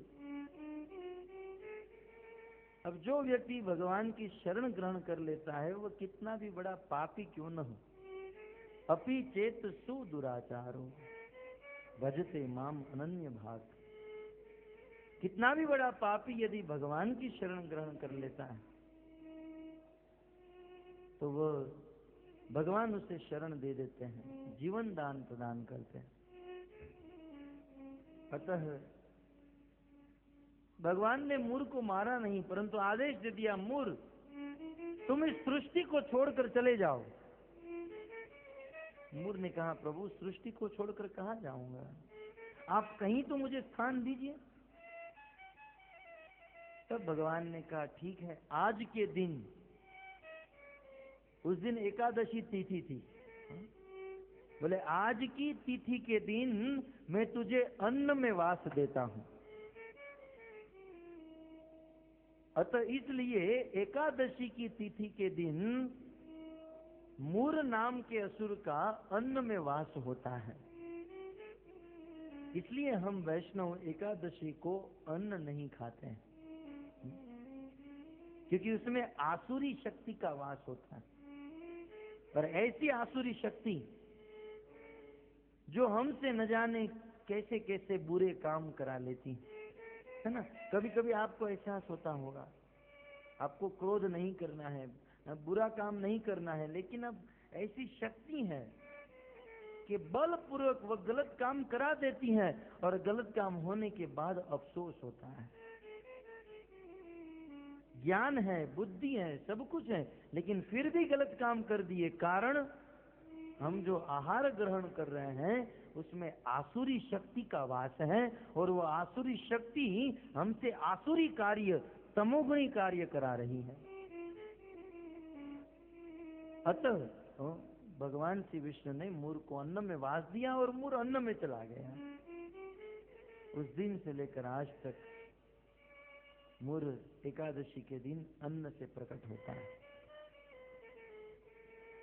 अब जो व्यक्ति भगवान की शरण ग्रहण कर लेता है, वह कितना भी बड़ा पापी क्यों न हो, अपि चेत सुदुराचारो भजते माम अनन्य भाग, कितना भी बड़ा पापी यदि भगवान की शरण ग्रहण कर लेता है, तो वह भगवान उसे शरण दे देते हैं, जीवन दान प्रदान करते हैं। अतः भगवान ने मूर को मारा नहीं, परंतु आदेश दे दिया, मूर तुम इस सृष्टि को छोड़कर चले जाओ। मूर ने कहा, प्रभु सृष्टि को छोड़कर कहां जाऊंगा, आप कहीं तो मुझे स्थान दीजिए। तब भगवान ने कहा, ठीक है, आज के दिन, उस दिन एकादशी तिथि थी, बोले आज की तिथि के दिन मैं तुझे अन्न में वास देता हूं, अतः इसलिए एकादशी की तिथि के दिन मूर नाम के असुर का अन्न में वास होता है। इसलिए हम वैष्णव एकादशी को अन्न नहीं खाते हैं, क्योंकि उसमें आसुरी शक्ति का वास होता है। पर ऐसी आसुरी शक्ति जो हमसे न जाने कैसे कैसे बुरे काम करा लेती है ना। कभी कभी आपको एहसास होता होगा, आपको क्रोध नहीं करना है, बुरा काम नहीं करना है, लेकिन अब ऐसी शक्ति है कि बलपूर्वक वह गलत काम करा देती है, और गलत काम होने के बाद अफसोस होता है। ज्ञान है, बुद्धि है, सब कुछ है, लेकिन फिर भी गलत काम कर दिए, कारण हम जो आहार ग्रहण कर रहे हैं उसमें आसुरी शक्ति का वास है, और वो आसुरी शक्ति हमसे आसुरी कार्य, तमोगुणी कार्य करा रही है। अतः भगवान श्री विष्णु ने मूर को अन्न में वास दिया और मूर अन्न में चला गया। उस दिन से लेकर आज तक मूर एकादशी के दिन अन्न से प्रकट होता है,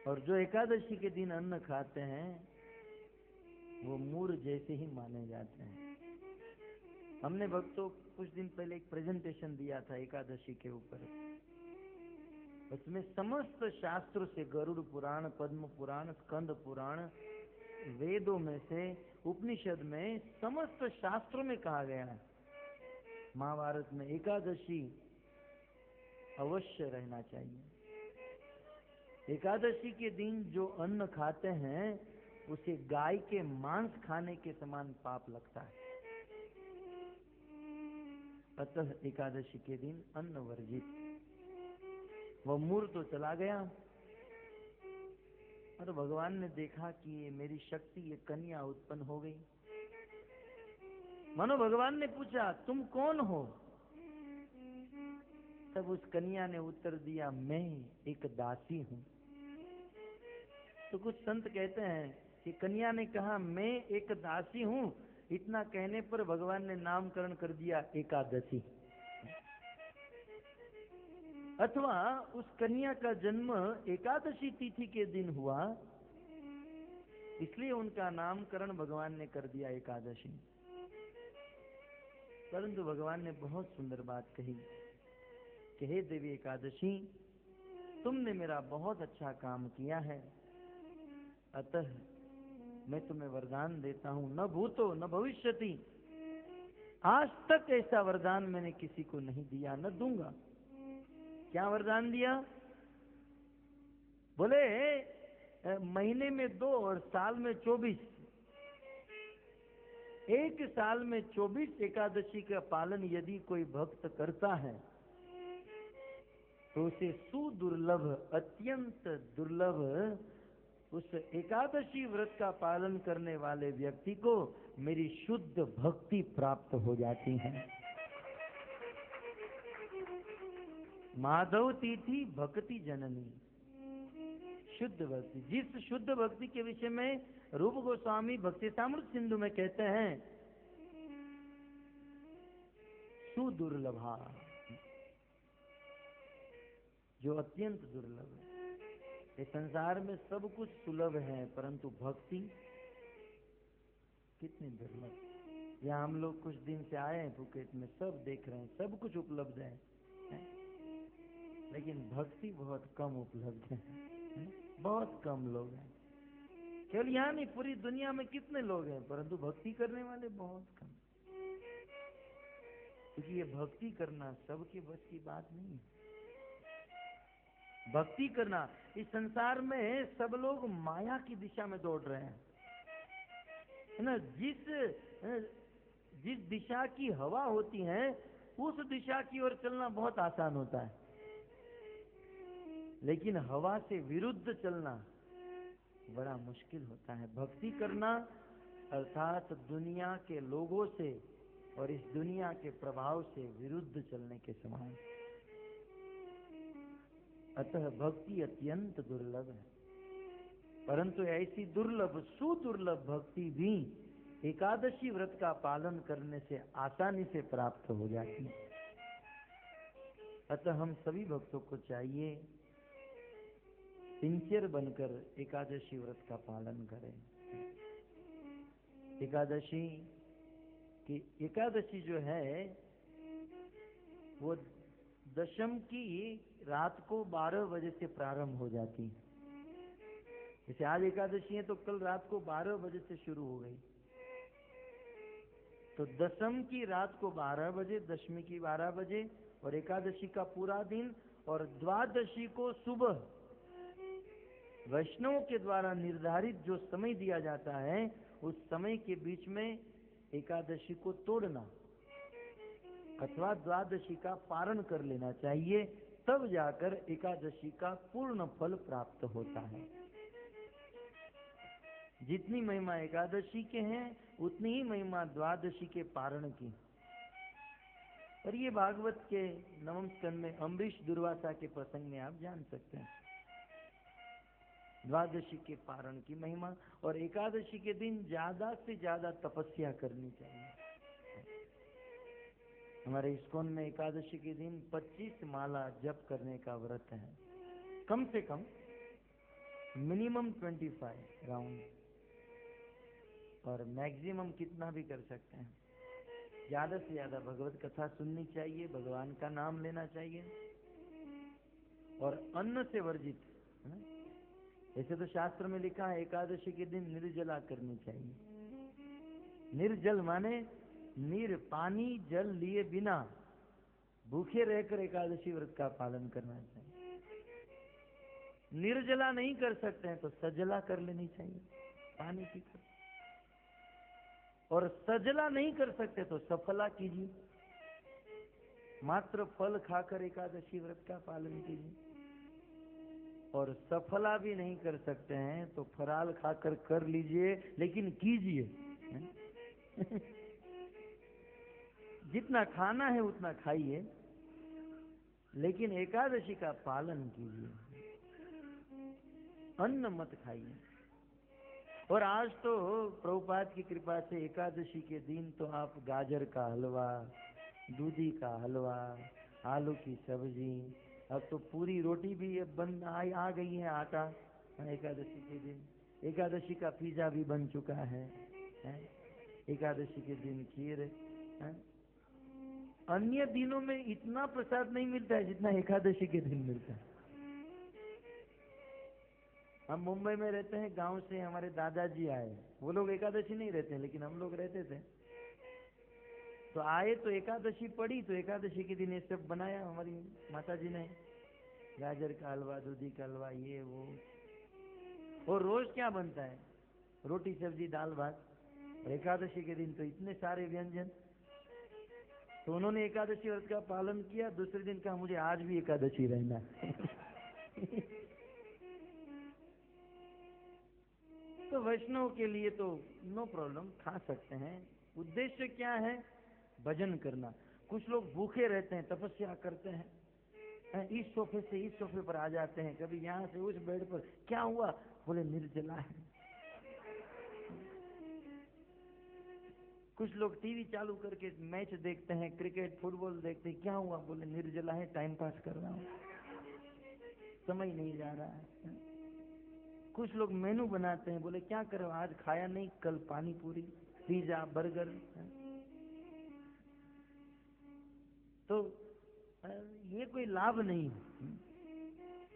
और जो एकादशी के दिन अन्न खाते हैं वो मूर जैसे ही माने जाते हैं। हमने भक्तों कुछ दिन पहले एक प्रेजेंटेशन दिया था एकादशी के ऊपर। उसमें समस्त शास्त्रों से, गरुड़ पुराण, पद्म पुराण, स्कंद पुराण, वेदों में से, उपनिषद में, समस्त शास्त्रों में कहा गया है, महाभारत में, एकादशी अवश्य रहना चाहिए। एकादशी के दिन जो अन्न खाते हैं उसे गाय के मांस खाने के समान पाप लगता है। अतः एकादशी के दिन अन्न वर्जित। वह मूर तो चला गया, और भगवान ने देखा कि ये मेरी शक्ति, ये कन्या उत्पन्न हो गई। मानो भगवान ने पूछा तुम कौन हो? तब उस कन्या ने उत्तर दिया, मैं एक दासी हूं। तो कुछ संत कहते हैं कि कन्या ने कहा मैं एक दासी हूं, इतना कहने पर भगवान ने नामकरण कर दिया एकादशी। अथवा उस कन्या का जन्म एकादशी तिथि के दिन हुआ, इसलिए उनका नामकरण भगवान ने कर दिया एकादशी। परंतु भगवान ने बहुत सुंदर बात कही कि हे देवी एकादशी, तुमने मेरा बहुत अच्छा काम किया है, अतः मैं तुम्हें वरदान देता हूं, न भूतो न भविष्यति। आज तक ऐसा वरदान मैंने किसी को नहीं दिया, न दूंगा। क्या वरदान दिया? बोले महीने में 2 और साल में 24। एक साल में 24 एकादशी का पालन यदि कोई भक्त करता है तो उसे सुदुर्लभ, अत्यंत दुर्लभ उस एकादशी व्रत का पालन करने वाले व्यक्ति को मेरी शुद्ध भक्ति प्राप्त हो जाती है। माधव तिथि भक्ति जननी, शुद्ध भक्ति। जिस शुद्ध भक्ति के विषय में रूप गोस्वामी भक्तिसामृत सिंधु में कहते हैं सुदुर्लभा, जो अत्यंत दुर्लभ है। इस संसार में सब कुछ सुलभ है, परंतु भक्ति कितनी दुर्लभ। यहाँ हम लोग कुछ दिन से आए हैं फुकेट में, सब देख रहे हैं, सब कुछ उपलब्ध है, लेकिन भक्ति बहुत कम उपलब्ध है। बहुत कम लोग हैं। केवल यहाँ नहीं, पूरी दुनिया में कितने लोग हैं, परंतु भक्ति करने वाले बहुत कम। क्योंकि ये भक्ति करना सबके बस की बात नहीं है। भक्ति करना, इस संसार में सब लोग माया की दिशा में दौड़ रहे हैं, है ना। जिस दिशा की हवा होती है उस दिशा की ओर चलना बहुत आसान होता है, लेकिन हवा से विरुद्ध चलना बड़ा मुश्किल होता है। भक्ति करना अर्थात दुनिया के लोगों से और इस दुनिया के प्रभाव से विरुद्ध चलने के समान। अतः भक्ति अत्यंत दुर्लभ है, परंतु ऐसी दुर्लभ, सुदुर्लभ भक्ति भी एकादशी व्रत का पालन करने से आसानी से प्राप्त हो जाती है। अतः हम सभी भक्तों को चाहिए सिंसियर बनकर एकादशी व्रत का पालन करें। एकादशी जो है वो दशम की रात को 12 बजे से प्रारंभ हो जाती है। जैसे आज एकादशी है तो कल रात को 12 बजे से शुरू हो गई, तो दशम की रात को 12 बजे, दशमी की 12 बजे, और एकादशी का पूरा दिन, और द्वादशी को सुबह वैष्णव के द्वारा निर्धारित जो समय दिया जाता है उस समय के बीच में एकादशी को तोड़ना अथवा द्वादशी का पारण कर लेना चाहिए, तब जाकर एकादशी का पूर्ण फल प्राप्त होता है। जितनी महिमा एकादशी के हैं उतनी ही महिमा द्वादशी के पारण की। और ये भागवत के नवम स्कंद में अम्बरीश दुर्वासा के प्रसंग में आप जान सकते हैं द्वादशी के पारण की महिमा। और एकादशी के दिन ज्यादा से ज्यादा तपस्या करनी चाहिए। हमारे इस्कॉन में एकादशी के दिन 25 माला जप करने का व्रत है, कम से कम मिनिमम 25 राउंड, और मैक्सिमम कितना भी कर सकते हैं। ज्यादा से ज्यादा भगवत कथा सुननी चाहिए, भगवान का नाम लेना चाहिए, और अन्न से वर्जित है ना? ऐसे तो शास्त्र में लिखा है एकादशी के दिन निर्जला करनी चाहिए। निर्जल माने नीर, पानी जल लिए बिना भूखे रहकर एकादशी व्रत का पालन करना चाहिए। निर्जला नहीं कर सकते हैं तो सजला कर लेनी चाहिए, पानी पीकर। और सजला नहीं कर सकते तो सफला कीजिए, मात्र फल खाकर एकादशी व्रत का पालन कीजिए। और सफला भी नहीं कर सकते हैं तो फराल खाकर कर लीजिए, लेकिन कीजिए। जितना खाना है उतना खाइए, लेकिन एकादशी का पालन कीजिए, अन्न मत खाइए। और आज तो प्रभुपाद की कृपा से एकादशी के दिन तो आप गाजर का हलवा, दूधी का हलवा, आलू की सब्जी, अब तो पूरी रोटी भी बन आ गई है, आटा एकादशी के दिन। एकादशी का पिज्जा भी बन चुका है? एकादशी के दिन खीर है? अन्य दिनों में इतना प्रसाद नहीं मिलता है जितना एकादशी के दिन मिलता है। हम मुंबई में रहते हैं, गांव से हमारे दादाजी आए, वो लोग एकादशी नहीं रहते लेकिन हम लोग रहते थे। तो आए तो एकादशी पड़ी, तो एकादशी के दिन ये सब बनाया हमारी माता जी ने, गाजर का हलवा, दूधी का हलवा, ये वो। और रोज क्या बनता है? रोटी सब्जी दाल भात। और एकादशी के दिन तो इतने सारे व्यंजन। तो उन्होंने एकादशी व्रत का पालन किया, दूसरे दिन कहा मुझे आज भी एकादशी रहना है। तो वैष्णव के लिए तो नो प्रॉब्लम, खा सकते हैं। उद्देश्य क्या है? भजन करना। कुछ लोग भूखे रहते हैं, तपस्या करते हैं, इस सोफे से इस सोफे पर आ जाते हैं, कभी यहाँ से उस बेड पर। क्या हुआ? बोले निर्जला है। कुछ लोग टीवी चालू करके मैच देखते हैं, क्रिकेट फुटबॉल देखते हैं, क्या हुआ? बोले निर्जला है, टाइम पास कर रहा हूँ, समय नहीं जा रहा है। कुछ लोग मेनू बनाते हैं, बोले क्या करो आज खाया नहीं, कल पानी पूरी, पिज्जा, बर्गर। तो ये कोई लाभ नहीं।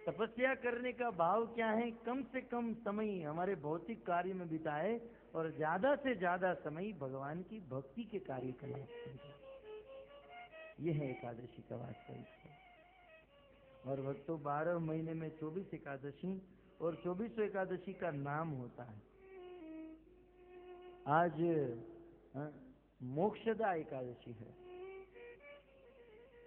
तपस्या करने का भाव क्या है? कम से कम समय हमारे भौतिक कार्य में बिताए और ज्यादा से ज्यादा समय भगवान की भक्ति के कार्य करें। यह है एकादशी का वास्तविक। और भक्तों 12 महीने में 24 एकादशी और 24 एकादशी का नाम होता है। आज मोक्षदा एकादशी है।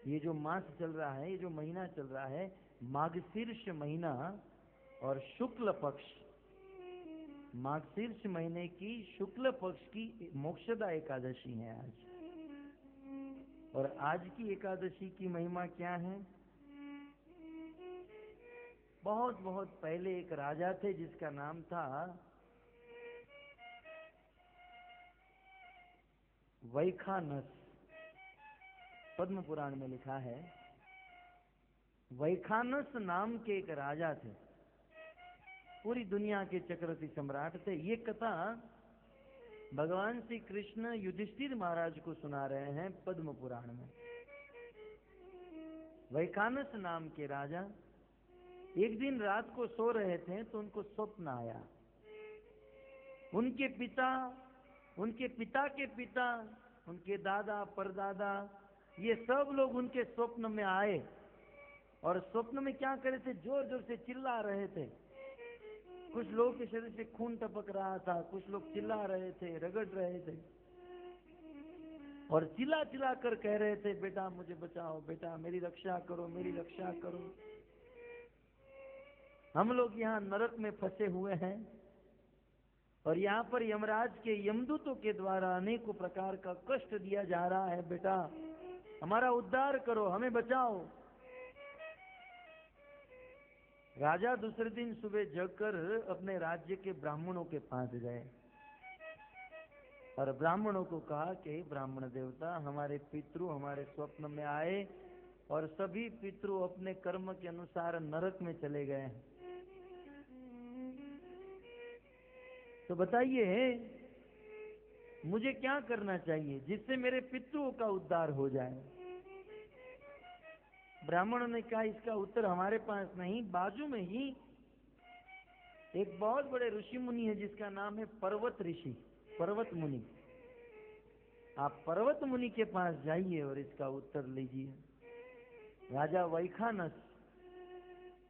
ये जो मास चल रहा है, ये जो महीना चल रहा है, माघशीर्ष महीना और शुक्ल पक्ष, माघशीर्ष महीने की शुक्ल पक्ष की मोक्षदा एकादशी है आज। और आज की एकादशी की महिमा क्या है? बहुत बहुत पहले एक राजा थे जिसका नाम था वैखानस। पद्म पुराण में लिखा है, वैखानस नाम के एक राजा थे, पूरी दुनिया के चक्रवर्ती सम्राट थे। ये कथा भगवान श्री कृष्ण युधिष्ठिर महाराज को सुना रहे हैं पद्म पुराण में। वैखानस नाम के राजा एक दिन रात को सो रहे थे तो उनको स्वप्न आया। उनके पिता, उनके पिता के पिता, उनके दादा परदादा, ये सब लोग उनके स्वप्न में आए और स्वप्न में क्या करे थे? जोर जोर से चिल्ला रहे थे। कुछ लोगों के शरीर से खून टपक रहा था, कुछ लोग चिल्ला रहे थे, रगड़ रहे थे और चिल्ला चिल्ला कर कह रहे थे, बेटा मुझे बचाओ, बेटा मेरी रक्षा करो, मेरी रक्षा करो, हम लोग यहाँ नरक में फंसे हुए हैं। और यहाँ पर यमराज के यमदूतों के द्वारा अनेकों प्रकार का कष्ट दिया जा रहा है। बेटा हमारा उद्धार करो, हमें बचाओ। राजा दूसरे दिन सुबह जगकर अपने राज्य के ब्राह्मणों के पास गए और ब्राह्मणों को कहा कि ब्राह्मण देवता, हमारे पितृ हमारे स्वप्न में आए और सभी पितृ अपने कर्म के अनुसार नरक में चले गए हैं। तो बताइए मुझे क्या करना चाहिए जिससे मेरे पितरों का उद्धार हो जाए। ब्राह्मणों ने कहा इसका उत्तर हमारे पास नहीं, बाजू में ही एक बहुत बड़े ऋषि मुनि है जिसका नाम है पर्वत ऋषि, पर्वत मुनि। आप पर्वत मुनि के पास जाइए और इसका उत्तर लीजिए। राजा वैखानस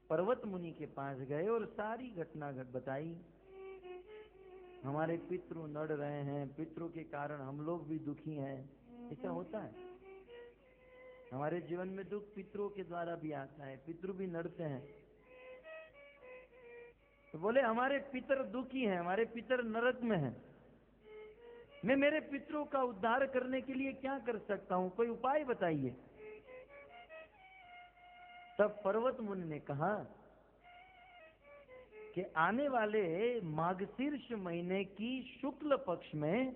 पर्वत मुनि के पास गए और सारी घटना बताई। हमारे पितृ नड़ रहे हैं, पितरों के कारण हम लोग भी दुखी हैं। ऐसा होता है हमारे जीवन में, दुख पितरों के द्वारा भी आता है, पितृ भी नड़ते हैं। तो बोले हमारे पितर दुखी हैं, हमारे पितर नरक में हैं, मैं मेरे पितरों का उद्धार करने के लिए क्या कर सकता हूं, कोई उपाय बताइए। तब पर्वत मुनि ने कहा कि आने वाले माघशीर्ष महीने की शुक्ल पक्ष में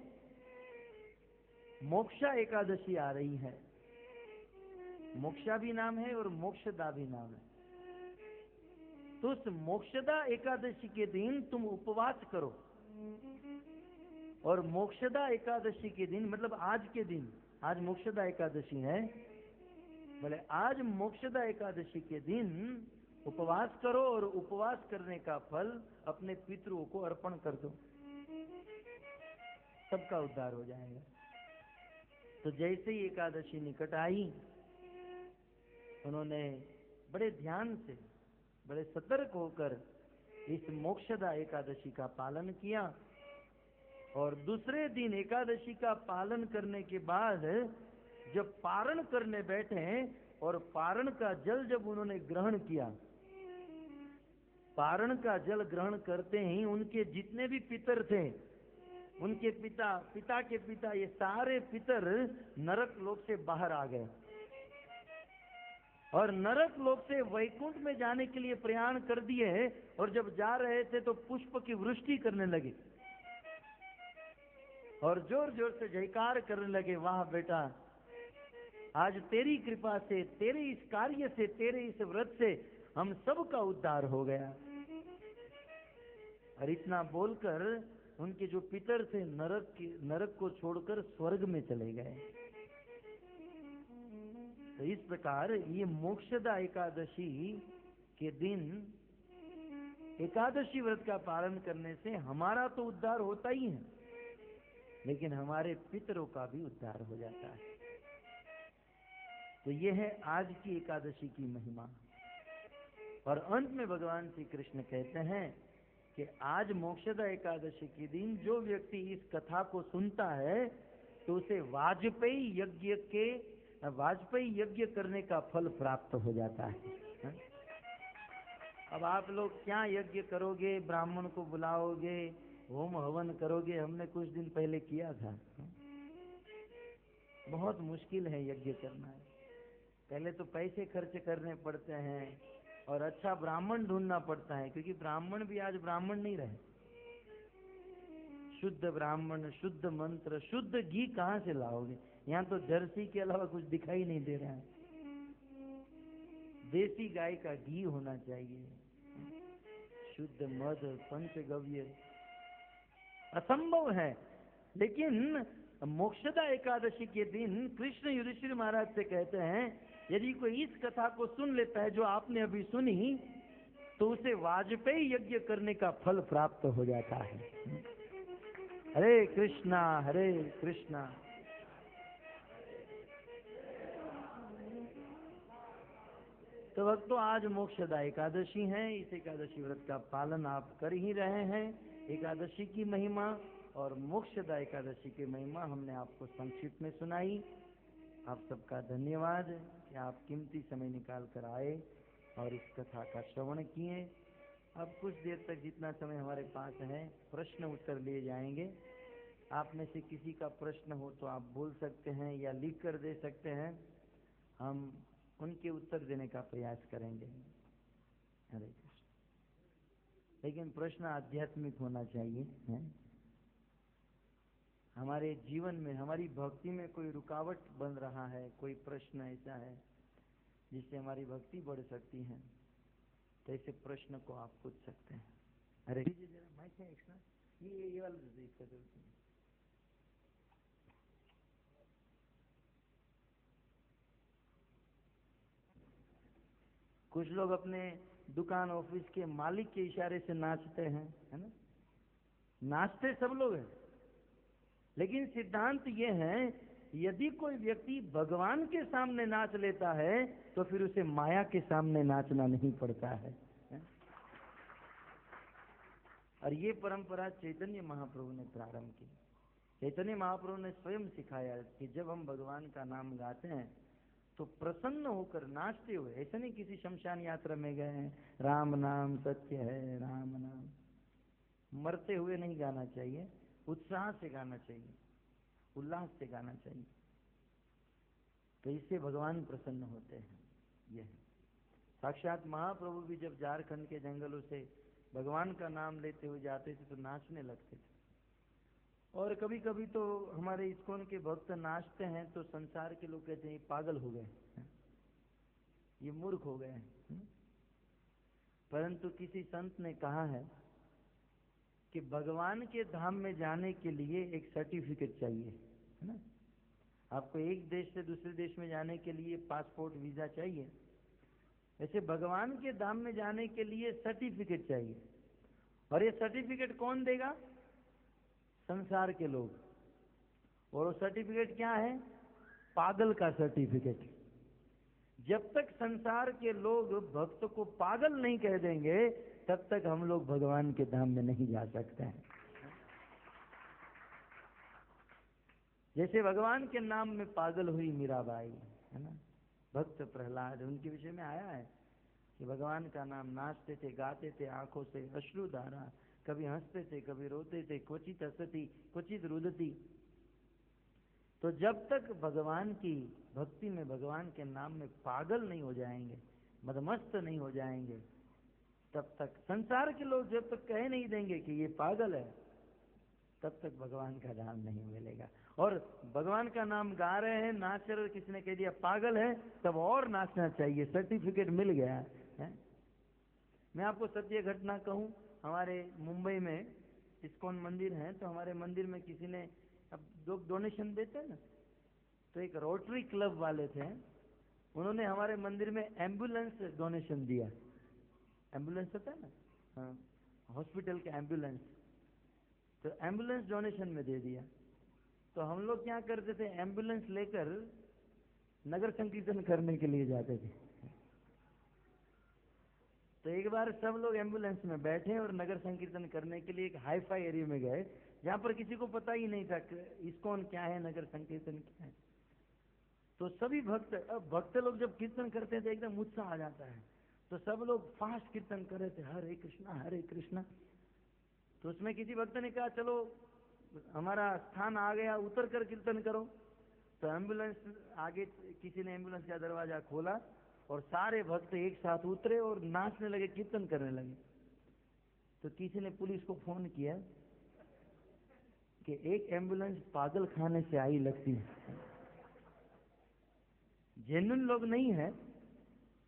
मोक्षा एकादशी आ रही है। मोक्षा भी नाम है और मोक्षदा भी नाम है। तो उस मोक्षदा एकादशी के दिन तुम उपवास करो और मोक्षदा एकादशी के दिन मतलब आज के दिन, आज मोक्षदा एकादशी है, बोले आज मोक्षदा एकादशी के दिन उपवास करो और उपवास करने का फल अपने पितरों को अर्पण कर दो, सबका उद्धार हो जाएगा। तो जैसे ही एकादशी निकट आई, उन्होंने बड़े ध्यान से, बड़े सतर्क होकर इस मोक्षदा एकादशी का पालन किया। और दूसरे दिन एकादशी का पालन करने के बाद जब पारण करने बैठे और पारण का जल जब उन्होंने ग्रहण किया, पारण का जल ग्रहण करते ही उनके जितने भी पितर थे, उनके पिता, पिता के पिता, ये सारे पितर नरक लोक से बाहर आ गए और नरक लोक से वैकुंठ में जाने के लिए प्रयाण कर दिए। और जब जा रहे थे तो पुष्प की वृष्टि करने लगे और जोर जोर से जयकार करने लगे, वाह बेटा, आज तेरी कृपा से, तेरे इस कार्य से, तेरे इस व्रत से हम सब का उद्धार हो गया। और इतना बोलकर उनके जो पितर थे नरक को छोड़कर स्वर्ग में चले गए। तो इस प्रकार ये मोक्षदा एकादशी के दिन एकादशी व्रत का पालन करने से हमारा तो उद्धार होता ही है, लेकिन हमारे पितरों का भी उद्धार हो जाता है। तो ये है आज की एकादशी की महिमा। और अंत में भगवान श्री कृष्ण कहते हैं कि आज मोक्षदा एकादशी के दिन जो व्यक्ति इस कथा को सुनता है तो उसे वाजपेयी यज्ञ करने का फल प्राप्त हो जाता है। अब आप लोग क्या यज्ञ करोगे, ब्राह्मण को बुलाओगे, होम हवन करोगे, हमने कुछ दिन पहले किया था। बहुत मुश्किल है यज्ञ करना है, पहले तो पैसे खर्च करने पड़ते हैं और अच्छा ब्राह्मण ढूंढना पड़ता है, क्योंकि ब्राह्मण भी आज ब्राह्मण नहीं रहे। शुद्ध ब्राह्मण, शुद्ध मंत्र, शुद्ध घी कहाँ से लाओगे? यहाँ तो जर्सी के अलावा कुछ दिखाई नहीं दे रहा है। देसी गाय का घी होना चाहिए, शुद्ध मध, पंचगव्य, असंभव है। लेकिन मोक्षदा एकादशी के दिन कृष्ण युधिष्ठिर महाराज से कहते हैं, यदि कोई इस कथा को सुन लेता है जो आपने अभी सुनी, तो उसे वाजपेयी यज्ञ करने का फल प्राप्त हो जाता है। हरे कृष्णा हरे कृष्णा। तो भक्तों, आज मोक्षदा एकादशी है, इस एकादशी व्रत का पालन आप कर ही रहे हैं। एकादशी की महिमा और मोक्षदा एकादशी की महिमा हमने आपको संक्षिप्त में सुनाई। आप सबका धन्यवाद कि आप कीमती समय निकाल कर आए और इस कथा का श्रवण किए। अब कुछ देर तक जितना समय हमारे पास है प्रश्न उत्तर लिए जाएंगे। आप में से किसी का प्रश्न हो तो आप बोल सकते हैं या लिख कर दे सकते हैं, हम उनके उत्तर देने का प्रयास करेंगे। हरे कृष्ण। लेकिन प्रश्न आध्यात्मिक होना चाहिए है? हमारे जीवन में, हमारी भक्ति में कोई रुकावट बन रहा है, कोई प्रश्न ऐसा है जिससे हमारी भक्ति बढ़ सकती है, तो ऐसे प्रश्न को आप पूछ सकते हैं। अरे जरा माइक है एक्स्ट्रा, ये वाला इसका जरूरत नहीं। कुछ लोग अपने दुकान ऑफिस के मालिक के इशारे से नाचते हैं, है ना? नाचते सब लोग हैं, लेकिन सिद्धांत ये है, यदि कोई व्यक्ति भगवान के सामने नाच लेता है तो फिर उसे माया के सामने नाचना नहीं पड़ता है। और ये परंपरा चैतन्य महाप्रभु ने प्रारंभ की। चैतन्य महाप्रभु ने स्वयं सिखाया कि जब हम भगवान का नाम गाते हैं तो प्रसन्न होकर नाचते हुए, ऐसे नहीं किसी शमशान यात्रा में गए हैं, राम नाम सत्य है, राम नाम, मरते हुए नहीं गाना चाहिए, उत्साह से गाना चाहिए, उल्लास से गाना चाहिए, तो इससे भगवान प्रसन्न होते हैं। यह साक्षात महाप्रभु भी जब झारखंड के जंगलों से भगवान का नाम लेते हुए जाते थे तो नाचने लगते थे। और कभी कभी तो हमारे इस्कॉन के भक्त नाचते हैं तो संसार के लोग कहते हैं ये पागल हो गए, ये मूर्ख हो गए। परंतु किसी संत ने कहा है कि भगवान के धाम में जाने के लिए एक सर्टिफिकेट चाहिए, है ना? आपको एक देश से दूसरे देश में जाने के लिए पासपोर्ट वीजा चाहिए, ऐसे भगवान के धाम में जाने के लिए सर्टिफिकेट चाहिए। और ये सर्टिफिकेट कौन देगा? संसार के लोग। और वो सर्टिफिकेट क्या है? पागल का सर्टिफिकेट। जब तक संसार के लोग भक्त को पागल नहीं कह देंगे तब तक हम लोग भगवान के धाम में नहीं जा सकते हैं। जैसे भगवान के नाम में पागल हुई मीराबाई, है ना? भक्त प्रहलाद, उनके विषय में आया है कि भगवान का नाम नाचते थे, गाते थे, आंखों से अश्रुधारा, कभी हंसते थे, कभी रोते थे, क्वचित हंसती क्वचित रुदती। तो जब तक भगवान की भक्ति में, भगवान के नाम में पागल नहीं हो जाएंगे, मदमस्त नहीं हो जाएंगे, तब तक संसार के लोग जब तक कह नहीं देंगे कि ये पागल है, तब तक भगवान का नाम नहीं मिलेगा। और भगवान का नाम गा रहे हैं, नाच रहे, किसी ने कह दिया पागल है, तब और नाचना चाहिए, सर्टिफिकेट मिल गया है। मैं आपको सत्य घटना कहूं, हमारे मुंबई में इस्कॉन मंदिर है, तो हमारे मंदिर में किसी ने, अब लोग डोनेशन देते हैं ना, तो एक रोटरी क्लब वाले थे, उन्होंने हमारे मंदिर में एम्बुलेंस डोनेशन दिया। एम्बुलेंस होता है ना, हाँ, हॉस्पिटल के एम्बुलेंस, तो एम्बुलेंस डोनेशन में दे दिया। तो हम लोग क्या करते थे, एम्बुलेंस लेकर नगर संकीर्तन करने के लिए जाते थे। तो एक बार सब लोग एम्बुलेंस में बैठे और नगर संकीर्तन करने के लिए एक हाईफाई एरिया में गए, जहां पर किसी को पता ही नहीं था इस्कॉन क्या है, नगर संकीर्तन क्या है। तो सभी भक्त, अब भक्त लोग जब कीर्तन करते थे एकदम उत्साह आ जाता है, तो सब लोग फास्ट कीर्तन कर रहे थे, हरे कृष्णा हरे कृष्णा। तो उसमें किसी भक्त ने कहा चलो हमारा स्थान आ गया, उतर कर कीर्तन करो। तो एम्बुलेंस आगे, किसी ने एम्बुलेंस का दरवाजा खोला और सारे भक्त एक साथ उतरे और नाचने लगे, कीर्तन करने लगे। तो किसी ने पुलिस को फोन किया कि एक एम्बुलेंस पागल खाने से आई लगती है, जेन्युइन लोग नहीं है,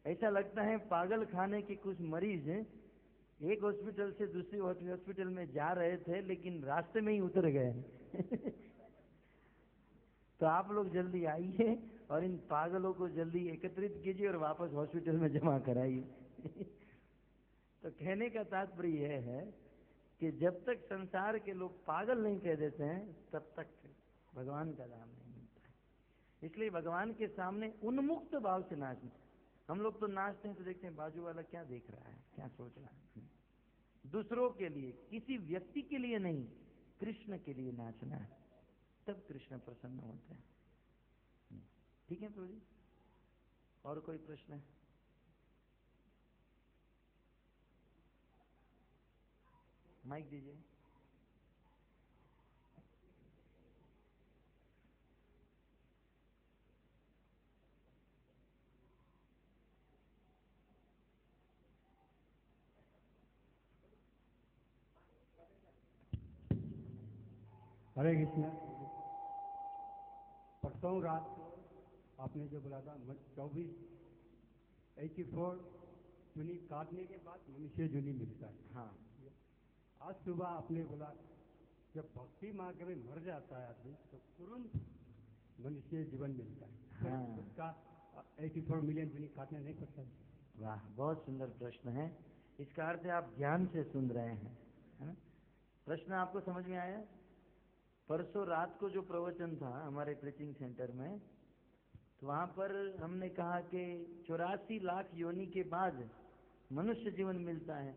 ऐसा लगता है पागल खाने के कुछ मरीज एक हॉस्पिटल से दूसरी हॉस्पिटल में जा रहे थे लेकिन रास्ते में ही उतर गए। तो आप लोग जल्दी आइए और इन पागलों को जल्दी एकत्रित कीजिए और वापस हॉस्पिटल में जमा कराइए। तो कहने का तात्पर्य यह है कि जब तक संसार के लोग पागल नहीं कह देते हैं तब तक भगवान का नाम नहीं मिलता है। इसलिए भगवान के सामने उन्मुक्त भाव से नाचना। हम लोग तो नाचते हैं तो देखते हैं बाजू वाला क्या देख रहा है, क्या सोच रहा है। दूसरों के लिए, किसी व्यक्ति के लिए नहीं, कृष्ण के लिए नाचना है, तब कृष्ण प्रसन्न होते हैं। ठीक है प्रभु जी, और कोई प्रश्न है? माइक दीजिए। हरे कृष्ण। परसों रात को आपने जो बोला था 84 जुनी काटने के बाद मनुष्य जुनी मिलता है। हाँ। आज सुबह आपने बोला जब भक्ति मार्ग में मर जाता है आदमी तो तुरंत मनुष्य जीवन मिलता है। हाँ। उसका 84 मिलियन जुनी काटने नहीं पड़ता। वाह, बहुत सुंदर प्रश्न है। इसका अर्थ है आप ध्यान से सुन रहे हैं, है ना? प्रश्न आपको समझ में आया? परसों रात को जो प्रवचन था हमारे प्रीचिंग सेंटर में, तो वहाँ पर हमने कहा कि 84 लाख योनि के बाद मनुष्य जीवन मिलता है।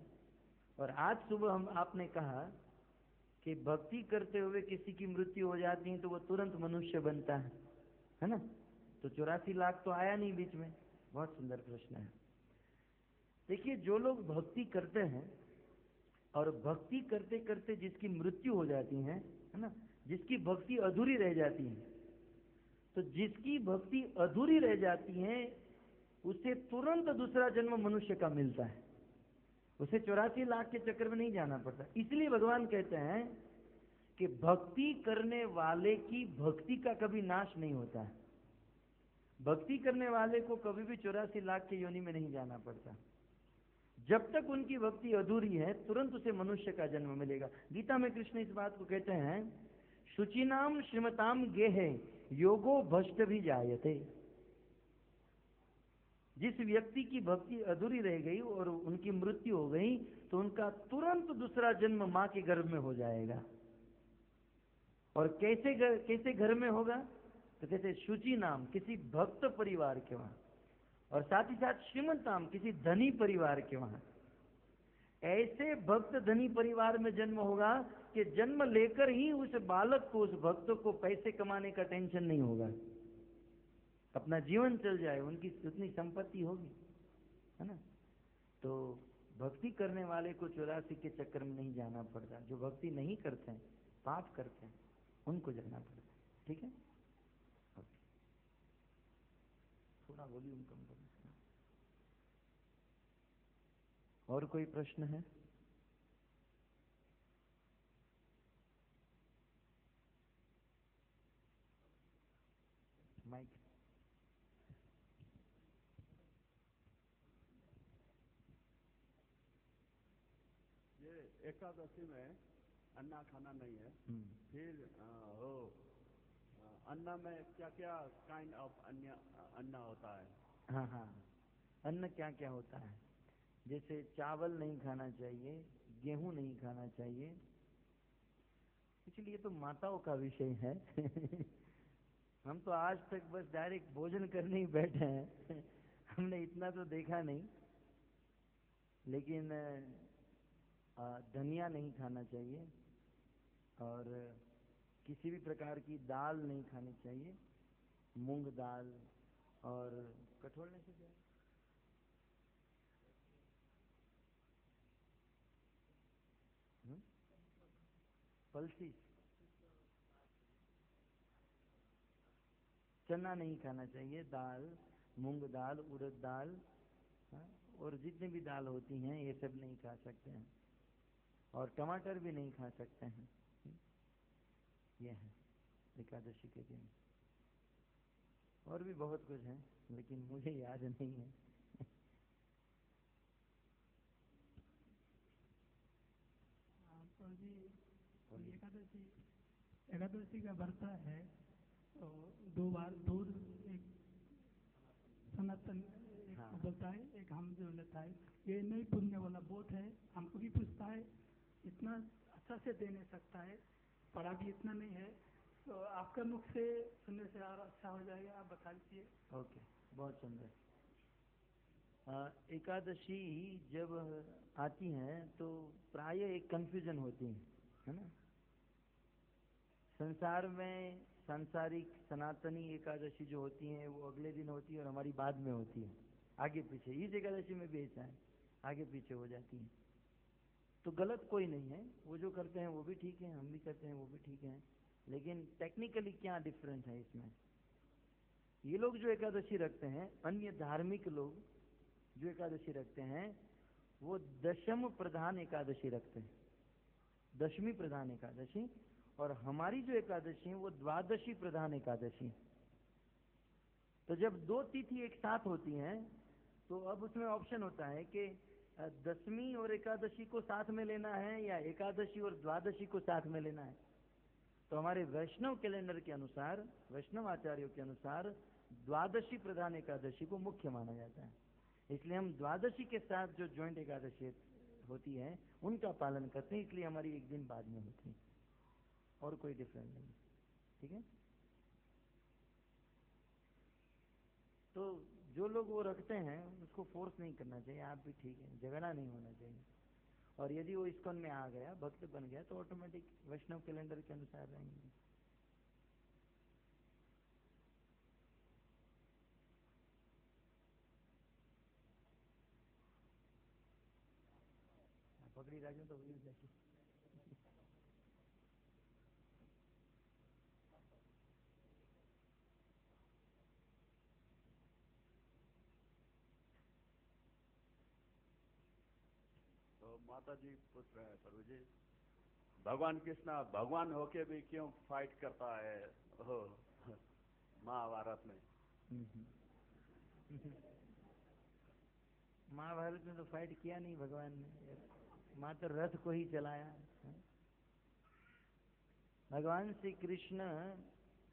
और आज सुबह आपने कहा कि भक्ति करते हुए किसी की मृत्यु हो जाती है तो वो तुरंत मनुष्य बनता है ना? तो 84 लाख तो आया नहीं बीच में। बहुत सुंदर प्रश्न है। देखिए, जो लोग भक्ति करते हैं और भक्ति करते करते जिसकी मृत्यु हो जाती है ना, जिसकी भक्ति अधूरी रह जाती है, तो जिसकी भक्ति अधूरी रह जाती है उसे तुरंत दूसरा जन्म मनुष्य का मिलता है। उसे 84 लाख के चक्कर में नहीं जाना पड़ता। इसलिए भगवान कहते हैं कि भक्ति करने वाले की भक्ति का कभी नाश नहीं होता है। भक्ति करने वाले को कभी भी 84 लाख के योनि में नहीं जाना पड़ता। जब तक उनकी भक्ति अधूरी है तुरंत उसे मनुष्य का जन्म मिलेगा। गीता में कृष्ण इस बात को कहते हैं, शुचिनाम श्रीमताम गेहे योगो भ्रष्ट भी जायते। जिस व्यक्ति की भक्ति अधूरी रह गई और उनकी मृत्यु हो गई तो उनका तुरंत दूसरा जन्म मां के गर्भ में हो जाएगा। और कैसे घर में होगा? तो कहते शुचि नाम, किसी भक्त परिवार के वहां, और साथ ही साथ श्रीमंताम, किसी धनी परिवार के वहां। ऐसे भक्त धनी परिवार में जन्म होगा कि जन्म लेकर ही उस बालक को, उस भक्त को पैसे कमाने का टेंशन नहीं होगा। अपना जीवन चल जाए, उनकी उतनी संपत्ति होगी, है ना? तो भक्ति करने वाले को 84 के चक्कर में नहीं जाना पड़ता। जो भक्ति नहीं करते हैं, पाप करते हैं, उनको जाना पड़ता है। ठीक है? थोड़ा वॉल्यूम कम करो। और कोई प्रश्न है? माइक। ये एकादशी में अन्ना खाना नहीं है। फिर अन्ना में क्या क्या काइंड ऑफ अन्ना होता है? हाँ हाँ, अन्न क्या क्या होता है? जैसे चावल नहीं खाना चाहिए, गेहूं नहीं खाना चाहिए। इसलिए तो माताओं का विषय है। हम तो आज तक बस डायरेक्ट भोजन करने ही बैठे हैं। हमने इतना तो देखा नहीं। लेकिन धनिया नहीं खाना चाहिए और किसी भी प्रकार की दाल नहीं खानी चाहिए। मूंग दाल और कठोल नहीं से पल्सी, चना नहीं खाना चाहिए, दाल, मूंग दाल, उड़द दाल, और जितनी भी दाल होती हैं ये सब नहीं खा सकते हैं। और टमाटर भी नहीं खा सकते हैं। ये है एकादशी के दिन। और भी बहुत कुछ है लेकिन मुझे याद नहीं है। तो जी एकादशी का व्रत है तो 2 बार दूध, एक सनातन एक बोलता है, एक हम जो लेता है। ये नहीं पुण्य वाला बहुत है। हमको भी पूछता है, इतना अच्छा से दे नहीं सकता है, पढ़ा भी इतना नहीं है। तो आपका मुख से सुनने से और अच्छा हो जाएगा, आप बता दीजिए। ओके, बहुत सुंदर। एकादशी जब आती हैं तो प्राय एक कंफ्यूजन होती है ना? संसार में सांसारिक सनातनी एकादशी जो होती हैं वो अगले दिन होती है और हमारी बाद में होती है, आगे पीछे। इस एकादशी में भी ऐसा है, आगे पीछे हो जाती है। तो गलत कोई नहीं है, वो जो करते हैं वो भी ठीक है, हम भी करते हैं वो भी ठीक है, लेकिन टेक्निकली क्या डिफरेंस है इसमें? ये लोग जो एकादशी रखते हैं, अन्य धार्मिक लोग जो एकादशी रखते हैं, वो दशम प्रधान एकादशी रखते हैं, दशमी प्रधान एकादशी, और हमारी जो एकादशी है वो द्वादशी प्रधान एकादशी है। तो जब दो तिथि एक साथ होती हैं तो अब उसमें ऑप्शन होता है कि दशमी और एकादशी को साथ में लेना है या एकादशी और द्वादशी को साथ में लेना है। तो हमारे वैष्णव कैलेंडर के अनुसार, वैष्णव आचार्यों के अनुसार द्वादशी प्रधान एकादशी को मुख्य माना जाता है, इसलिए हम द्वादशी के साथ जो ज्वाइंट एकादशी होती है उनका पालन करते हैं, इसलिए हमारी एक दिन बाद में होती है, और कोई डिफरेंस नहीं। ठीक है, तो जो लोग वो रखते हैं उसको फोर्स नहीं करना चाहिए, आप भी ठीक है, झगड़ा नहीं होना चाहिए। और यदि वो इस्कॉन में आ गया, भक्त बन गया, तो ऑटोमेटिक वैष्णव कैलेंडर के अनुसार रहेंगे। पकड़ी राजू तो वही जाके तो माता जी पूछ रहे हैं प्रभु जी, भगवान कृष्ण भगवान होके भी क्यों फाइट करता है महाभारत में? महाभारत में तो फाइट किया नहीं भगवान ने, मात्र रथ को ही चलाया। भगवान श्री कृष्ण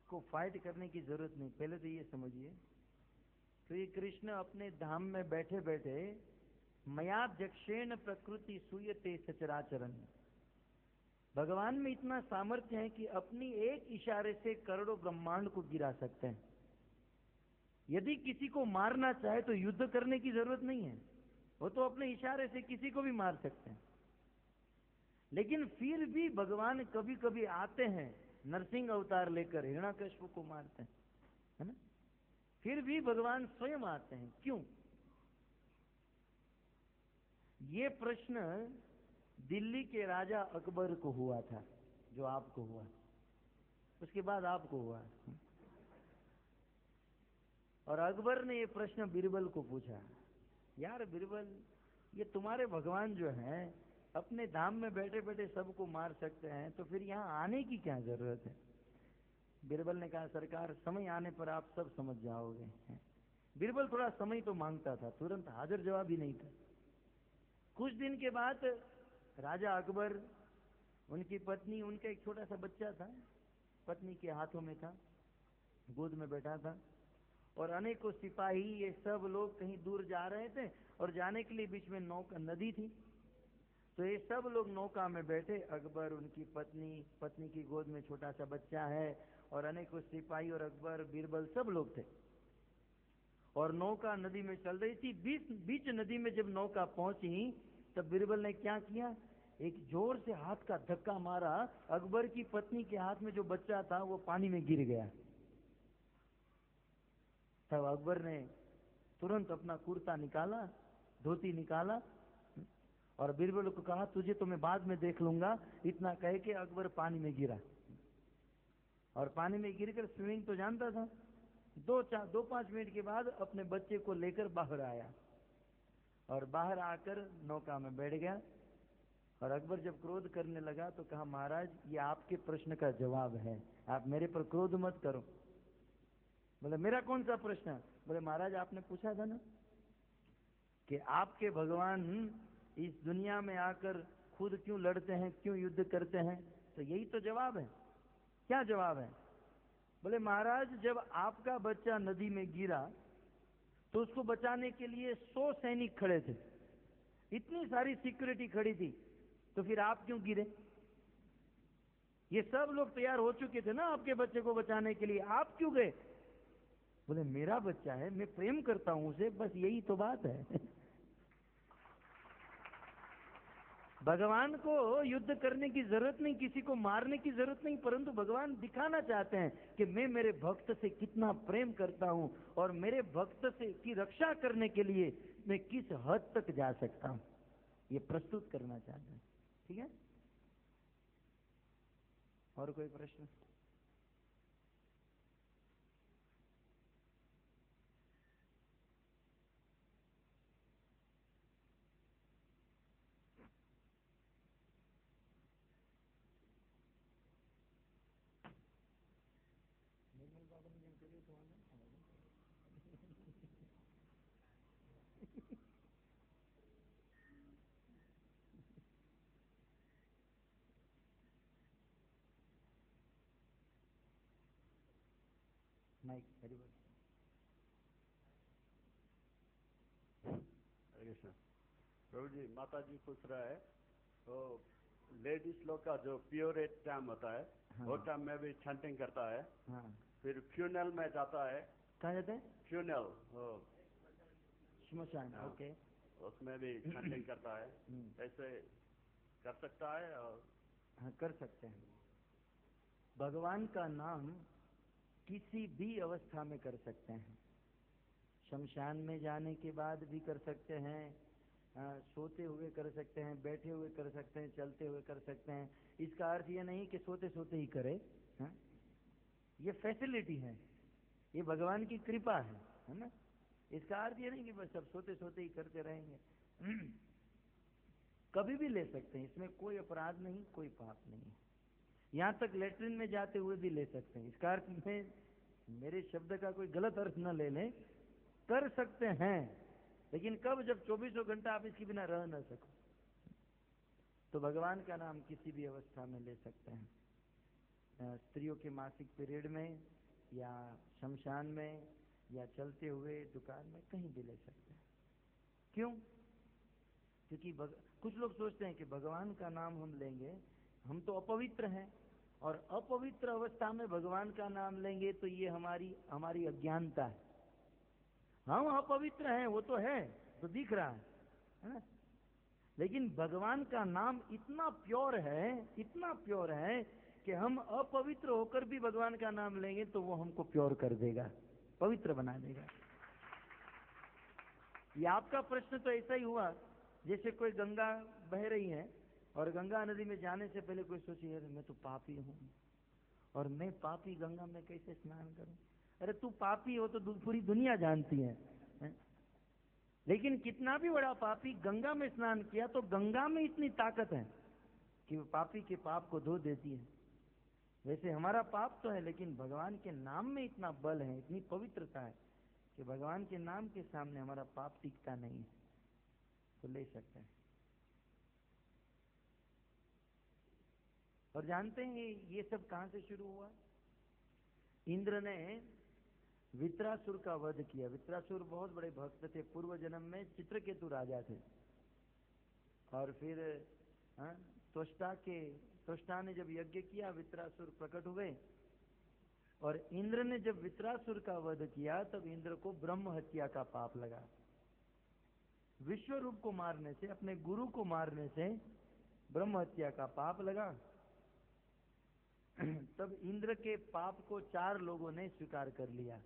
को फाइट करने की जरूरत नहीं, पहले तो ये समझिए। तो ये कृष्ण अपने धाम में बैठे बैठे मयाध्यक्षेण प्रकृति सूयते सचराचरण, भगवान में इतना सामर्थ्य है कि अपनी एक इशारे से करोड़ों ब्रह्मांड को गिरा सकते हैं। यदि किसी को मारना चाहे तो युद्ध करने की जरूरत नहीं है, वो तो अपने इशारे से किसी को भी मार सकते हैं। लेकिन फिर भी भगवान कभी कभी आते हैं नरसिंह अवतार लेकर, हिरण्याकश्यप को मारते हैं, है ना? फिर भी भगवान स्वयं आते हैं, क्यों? ये प्रश्न दिल्ली के राजा अकबर को हुआ था, जो आपको हुआ, उसके बाद आपको हुआ। और अकबर ने ये प्रश्न बीरबल को पूछा, यार बीरबल, ये तुम्हारे भगवान जो हैं अपने धाम में बैठे बैठे सबको मार सकते हैं, तो फिर यहाँ आने की क्या जरूरत है? बीरबल ने कहा, सरकार समय आने पर आप सब समझ जाओगे। बीरबल थोड़ा समय तो मांगता था, तुरंत हाजिर जवाब ही नहीं था। कुछ दिन के बाद राजा अकबर, उनकी पत्नी, उनका एक छोटा सा बच्चा था, पत्नी के हाथों में था, गोद में बैठा था, और अनेकों सिपाही, ये सब लोग कहीं दूर जा रहे थे, और जाने के लिए बीच में नौका, नदी थी, तो ये सब लोग नौका में बैठे, अकबर, उनकी पत्नी, पत्नी की गोद में छोटा सा बच्चा है, और अनेकों सिपाही और अकबर, बीरबल सब लोग थे, और नौका नदी में चल रही थी। बीच नदी में जब नौका पहुंची तब बीरबल ने क्या किया, एक जोर से हाथ का धक्का मारा, अकबर की पत्नी के हाथ में जो बच्चा था वो पानी में गिर गया। तब अकबर ने तुरंत अपना कुर्ता निकाला, धोती निकाला, और बीरबल को कहा, तुझे तो मैं बाद में देख लूंगा। इतना कह के अकबर पानी में गिरा, और पानी में गिरकर स्विमिंग तो जानता था। 2-5 मिनट के बाद अपने बच्चे को लेकर बाहर आया, और बाहर आकर नौका में बैठ गया। और अकबर जब क्रोध करने लगा तो कहा, महाराज ये आपके प्रश्न का जवाब है, आप मेरे पर क्रोध मत करो। बोले, मेरा कौन सा प्रश्न? बोले, महाराज आपने पूछा था ना कि आपके भगवान इस दुनिया में आकर खुद क्यों लड़ते हैं, क्यों युद्ध करते हैं, तो यही तो जवाब है। क्या जवाब है? बोले, महाराज जब आपका बच्चा नदी में गिरा तो उसको बचाने के लिए 100 सैनिक खड़े थे, इतनी सारी सिक्योरिटी खड़ी थी, तो फिर आप क्यों गिरे? ये सब लोग तैयार हो चुके थे ना आपके बच्चे को बचाने के लिए, आप क्यों गए? बोले, मेरा बच्चा है, मैं प्रेम करता हूं उसे, बस यही तो बात है। भगवान को युद्ध करने की जरूरत नहीं, किसी को मारने की जरूरत नहीं, परंतु भगवान दिखाना चाहते हैं कि मैं मेरे भक्त से कितना प्रेम करता हूं, और मेरे भक्त से की रक्षा करने के लिए मैं किस हद तक जा सकता हूं, ये प्रस्तुत करना चाहते हैं। ठीक है, और कोई प्रश्न? माइक हरी बोल। हरे कृष्ण। प्रभु जी, माता जी पूछ रहा है तो लेडीज लोग का जो प्योरेट टाइम होता है, हाँ। वो टाइम में भी चैंटिंग करता है, हाँ, फिर फ्यूनल में जाता है, कहाँ जाते हैं? फ्यूनल श्मशान, हाँ। ओके। उसमें भी चैंटिंग करता है, ऐसे कर सकता है? और हाँ, कर सकते हैं। भगवान का नाम किसी भी अवस्था में कर सकते हैं। शमशान में जाने के बाद भी कर सकते हैं, सोते हुए कर सकते हैं, बैठे हुए कर सकते हैं, चलते हुए कर सकते हैं। इसका अर्थ ये नहीं कि सोते सोते ही करे, हाँ? ये फैसिलिटी है, ये भगवान की कृपा है ना। इसका अर्थ ये नहीं कि बस सब सोते सोते ही करते रहेंगे। कभी भी ले सकते हैं, इसमें कोई अपराध नहीं, कोई पाप नहीं है। यहाँ तक लेटरिन में जाते हुए भी ले सकते हैं। इसका अर्थ में मेरे शब्द का कोई गलत अर्थ न ले लें, कर सकते हैं, लेकिन कब? जब 24 घंटा आप इसके बिना रह न सको। तो भगवान का नाम किसी भी अवस्था में ले सकते हैं। स्त्रियों के मासिक पीरियड में, या शमशान में, या चलते हुए दुकान में, कहीं भी ले सकते हैं। क्यों? क्योंकि कुछ लोग सोचते हैं कि भगवान का नाम हम लेंगे, हम तो अपवित्र हैं, और अपवित्र अवस्था में भगवान का नाम लेंगे तो ये हमारी अज्ञानता है। हम अपवित्र हैं, वो तो है, तो दिख रहा है ना? लेकिन भगवान का नाम इतना प्योर है, इतना प्योर है कि हम अपवित्र होकर भी भगवान का नाम लेंगे तो वो हमको प्योर कर देगा, पवित्र बना देगा। ये आपका प्रश्न तो ऐसा ही हुआ जैसे कोई गंगा बह रही है और गंगा नदी में जाने से पहले कोई सोचे, अरे मैं तो पापी हूँ, और मैं पापी गंगा में कैसे स्नान करूं? अरे तू पापी हो तो पूरी दुनिया जानती है? लेकिन कितना भी बड़ा पापी गंगा में स्नान किया तो गंगा में इतनी ताकत है कि वो पापी के पाप को धो देती है। वैसे हमारा पाप तो है, लेकिन भगवान के नाम में इतना बल है, इतनी पवित्रता है कि भगवान के नाम के सामने हमारा पाप टिकता नहीं है। तो ले सकते हैं। और जानते हैं ये सब कहां से शुरू हुआ? इंद्र ने वित्रासुर का वध किया। वित्रासुर बहुत बड़े भक्त थे, पूर्व जन्म में चित्रकेतु राजा थे। और फिर त्वष्टा ने जब यज्ञ किया, वित्रासुर प्रकट हुए, और इंद्र ने जब वित्रासुर का वध किया तब इंद्र को ब्रह्म हत्या का पाप लगा। विश्वरूप को मारने से, अपने गुरु को मारने से ब्रह्म हत्या का पाप लगा। तब इंद्र के पाप को 4 लोगों ने स्वीकार कर लिया।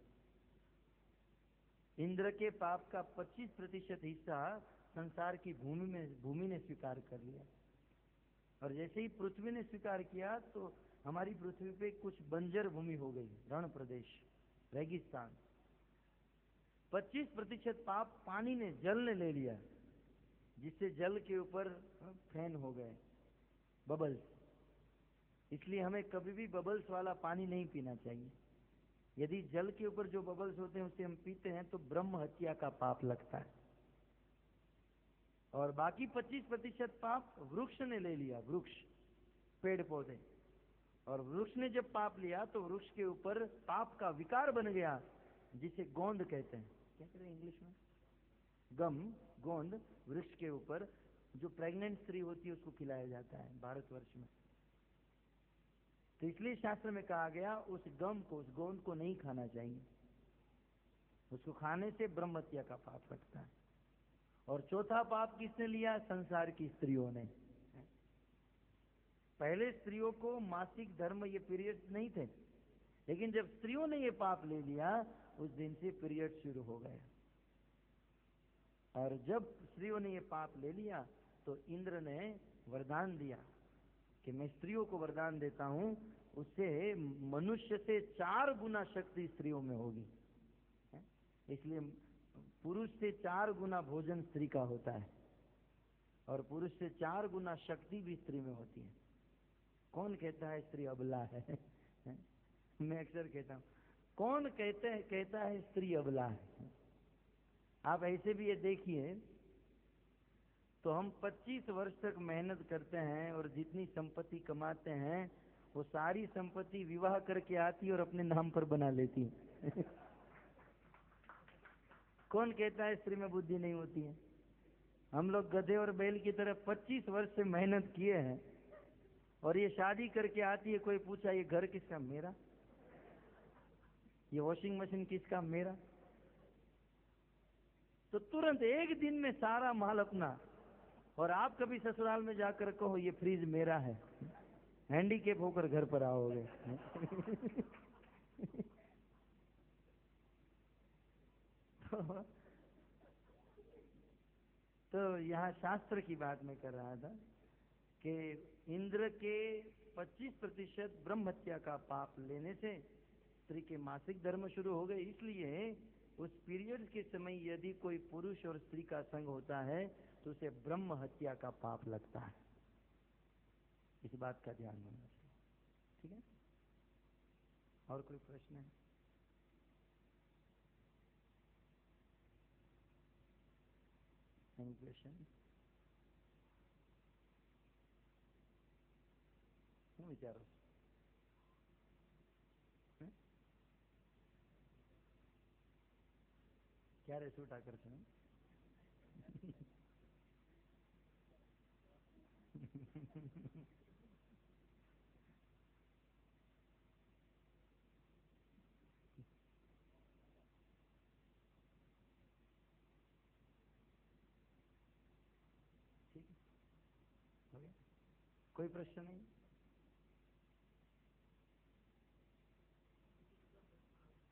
इंद्र के पाप का 25% हिस्सा संसार की भूमि ने स्वीकार कर लिया। और जैसे ही पृथ्वी ने स्वीकार किया तो हमारी पृथ्वी पे कुछ बंजर भूमि हो गई, रण प्रदेश, रेगिस्तान। 25% पाप पानी ने, जल ने ले लिया, जिससे जल के ऊपर फैन हो गए, बबल्स। इसलिए हमें कभी भी बबल्स वाला पानी नहीं पीना चाहिए। यदि जल के ऊपर जो बबल्स होते हैं उससे हम पीते हैं तो ब्रह्म हत्या का पाप लगता है। और बाकी 25% पाप वृक्ष ने ले लिया, वृक्ष, पेड़ पौधे। और वृक्ष ने जब पाप लिया तो वृक्ष के ऊपर पाप का विकार बन गया, जिसे गोंद कहते हैं। क्या कहते हैं इंग्लिश में? गम, गोंद। वृक्ष के ऊपर जो प्रेग्नेंट स्त्री होती है उसको खिलाया जाता है भारतवर्ष में। तो इसलिए शास्त्र में कहा गया उस गम को, उस गोंद को नहीं खाना चाहिए। उसको खाने से ब्रह्म हत्या का पाप लगता है। और चौथा पाप किसने लिया? संसार की स्त्रियों ने। पहले स्त्रियों को मासिक धर्म, ये पीरियड्स नहीं थे, लेकिन जब स्त्रियों ने ये पाप ले लिया उस दिन से पीरियड शुरू हो गए। और जब स्त्रियों ने ये पाप ले लिया तो इंद्र ने वरदान दिया कि मैं स्त्रियों को वरदान देता हूं, उससे मनुष्य से 4 गुना शक्ति स्त्रियों में होगी। इसलिए पुरुष से 4 गुना भोजन स्त्री का होता है और पुरुष से 4 गुना शक्ति भी स्त्री में होती है। कौन कहता है स्त्री अबला है? मैं अक्सर कहता हूँ, कौन कहता है स्त्री अबला है? आप ऐसे भी ये देखिए तो हम 25 वर्ष तक मेहनत करते हैं और जितनी संपत्ति कमाते हैं वो सारी संपत्ति विवाह करके आती है और अपने नाम पर बना लेती है। कौन कहता है स्त्री में बुद्धि नहीं होती है? हम लोग गधे और बैल की तरह 25 वर्ष से मेहनत किए हैं और ये शादी करके आती है। कोई पूछा ये घर किसका? मेरा। ये वॉशिंग मशीन किसका? मेरा। तो तुरंत एक दिन में सारा माल अपना। और आप कभी ससुराल में जाकर कहो ये फ्रिज मेरा है, हैंडीकेप होकर घर पर आओगे। तो यहाँ शास्त्र की बात मैं कर रहा था कि इंद्र के 25% ब्रह्म हत्या का पाप लेने से स्त्री के मासिक धर्म शुरू हो गए। इसलिए उस पीरियड के समय यदि कोई पुरुष और स्त्री का संग होता है तो उसे ब्रह्म हत्या का पाप लगता है। इस बात का ध्यान रखना चाहिए। ठीक है? और कोई प्रश्न है? Any question? શું વિચારો? ક્યારે શૂટ કરશે? ठीक है, हो गया? कोई प्रश्न नहीं?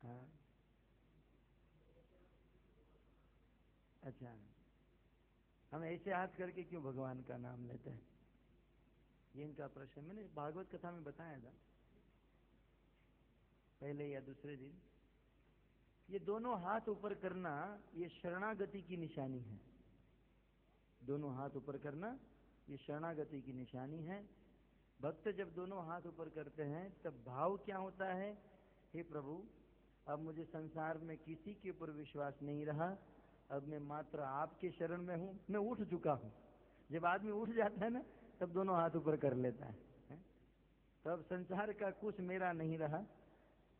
हाँ, अच्छा, हम ऐसे हाथ करके क्यों भगवान का नाम लेते हैं? ये इनका प्रश्न। मैंने भागवत कथा में बताया था पहले या दूसरे दिन। ये दोनों हाथ ऊपर करना ये शरणागति की निशानी है। दोनों हाथ ऊपर करना ये शरणागति की निशानी है। भक्त जब दोनों हाथ ऊपर करते हैं तब भाव क्या होता है? हे प्रभु, अब मुझे संसार में किसी के ऊपर विश्वास नहीं रहा, अब मैं मात्र आपके शरण में हूँ, मैं उठ चुका हूँ। जब आदमी उठ जाता है ना तब दोनों हाथ ऊपर कर लेता है। तब संसार का कुछ मेरा नहीं रहा,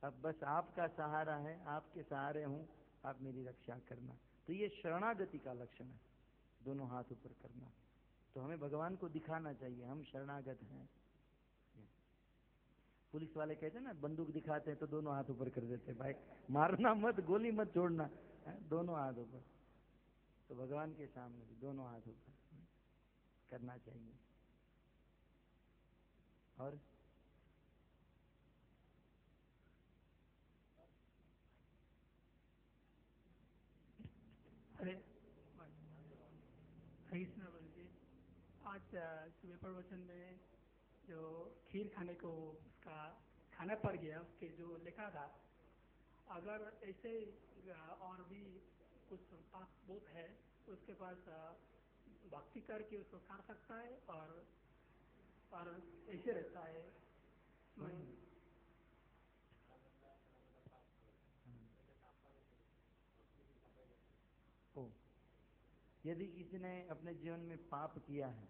अब बस आपका सहारा है, आपके सहारे हूँ, आप मेरी रक्षा करना। तो ये शरणागति का लक्षण है, दोनों हाथ ऊपर करना। तो हमें भगवान को दिखाना चाहिए हम शरणागत हैं। पुलिस वाले कहते हैं ना, बंदूक दिखाते हैं तो दोनों हाथ ऊपर कर देते हैं, भाई मारना मत, गोली मत छोड़ना, दोनों हाथ ऊपर। तो भगवान के सामने भी दोनों हाथ ऊपर करना चाहिए। और अरे कृष्ण जी, आज सुबह प्रवचन में जो खीर खाने को उसका खाना पड़ गया, उसके जो लिखा था, अगर ऐसे और भी कुछ पास बहुत है तो उसके पास भक्ति करके उसको खा सकता है और ऐसे रहता है। यदि किसी ने अपने जीवन में पाप किया है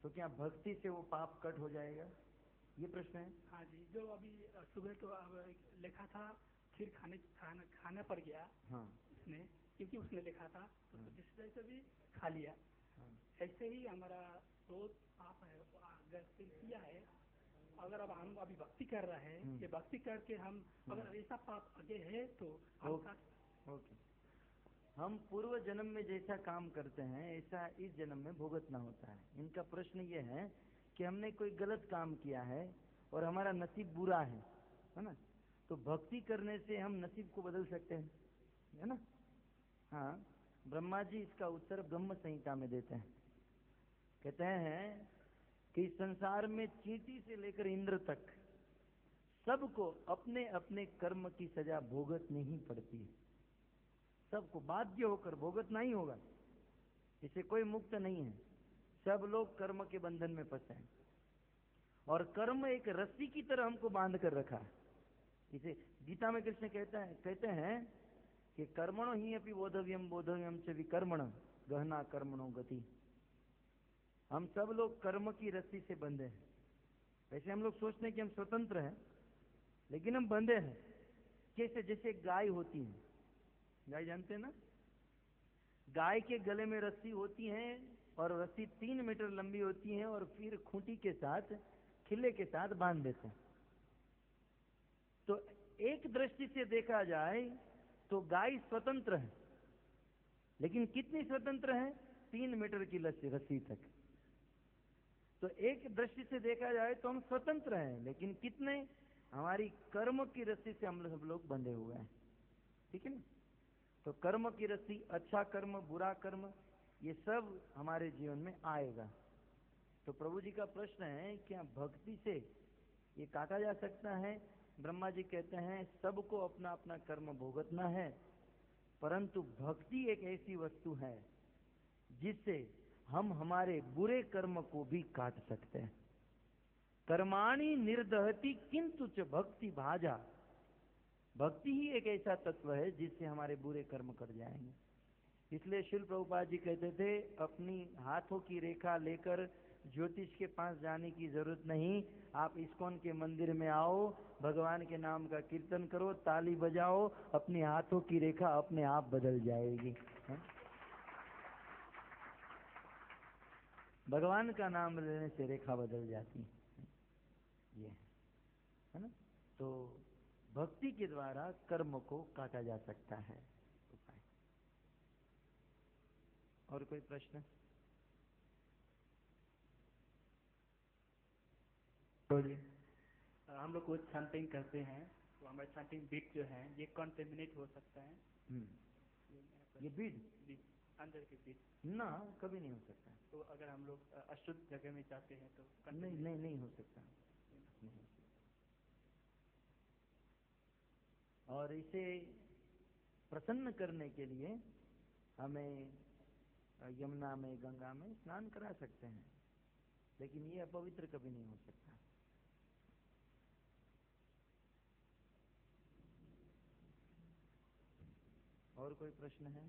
तो क्या भक्ति से वो पाप कट हो जाएगा? ये प्रश्न है। हाँ जी, जो अभी सुबह तो अब लिखा था खीर खाना पड़ गया। हाँ, उसने, क्योंकि उसने लिखा था तो जिस वजह से भी खा लिया। हाँ, ऐसे ही हमारा रोज पाप है, गलती किया है। अगर अब हम अभी भक्ति कर रहे हैं, ये भक्ति करके हम अगर ऐसा पाप आगे है तो ओके, हम पूर्व जन्म में जैसा काम करते हैं ऐसा इस जन्म में भुगतना होता है। इनका प्रश्न ये है कि हमने कोई गलत काम किया है और हमारा नसीब बुरा है ना? तो भक्ति करने से हम नसीब को बदल सकते हैं, है ना? हाँ, ब्रह्मा जी इसका उत्तर ब्रह्म संहिता में देते हैं। कहते हैं कि इस संसार में चींटी से लेकर इंद्र तक सबको अपने अपने कर्म की सजा भोगतनी ही पड़ती है। सबको बाध्य होकर भोगतना ही होगा, इससे कोई मुक्त नहीं है। सब लोग कर्म के बंधन में फंसे हैं और कर्म एक रस्सी की तरह हमको बांध कर रखा है। इसे गीता में कृष्ण कहते हैं कि कर्मणो ही अपि बोधव्यम बोधव्यम च विकर्मण गहना कर्मणो गति। हम सब लोग कर्म की रस्सी से बंधे हैं। वैसे हम लोग सोचते हैं कि हम स्वतंत्र हैं, लेकिन हम बंधे हैं। कैसे? जैसे गाय होती है, गाय जानते हैं ना, गाय के गले में रस्सी होती है और रस्सी 3 मीटर लंबी होती है और फिर खूंटी के साथ, खिल्ले के साथ बांध देते हैं। तो एक दृष्टि से देखा जाए तो गाय स्वतंत्र है, लेकिन कितनी स्वतंत्र है? 3 मीटर की रस्सी तक। तो एक दृष्टि से देखा जाए तो हम स्वतंत्र हैं, लेकिन कितने? हमारी कर्म की रस्सी से हम सब लोग बंधे हुए हैं। ठीक है ना? तो कर्म की रस्सी, अच्छा कर्म, बुरा कर्म, ये सब हमारे जीवन में आएगा। तो प्रभु जी का प्रश्न है, क्या भक्ति से ये काटा जा सकता है? ब्रह्मा जी कहते हैं सबको अपना अपना कर्म भोगतना है, परंतु भक्ति एक ऐसी वस्तु है जिससे हम हमारे बुरे कर्म को भी काट सकते हैं। कर्माणि निर्दहति किंतु च भक्ति भाजा। भक्ति ही एक ऐसा तत्व है जिससे हमारे बुरे कर्म कट जाएंगे। इसलिए श्रील प्रभुपाद जी कहते थे, अपनी हाथों की रेखा लेकर ज्योतिष के पास जाने की जरूरत नहीं। आप इस्कॉन के मंदिर में आओ, भगवान के नाम का कीर्तन करो, ताली बजाओ, अपनी हाथों की रेखा अपने आप बदल जाएगी। भगवान का नाम लेने से रेखा बदल जाती है। ये है ना? तो भक्ति के द्वारा कर्म को काटा जा सकता है। और कोई प्रश्न? हम लोग कुछ चैंटिंग करते हैं तो हमारे चैंटिंग बीट जो है ये कंटेमिनेट हो सकता है। ये बीट अंदर के बीट ना कभी नहीं हो सकता। तो अगर हम लोग अशुद्ध जगह में जाते हैं तो नहीं हो सकता। और इसे प्रसन्न करने के लिए हमें यमुना में, गंगा में स्नान करा सकते हैं, लेकिन ये अपवित्र कभी नहीं हो सकता। और कोई प्रश्न है?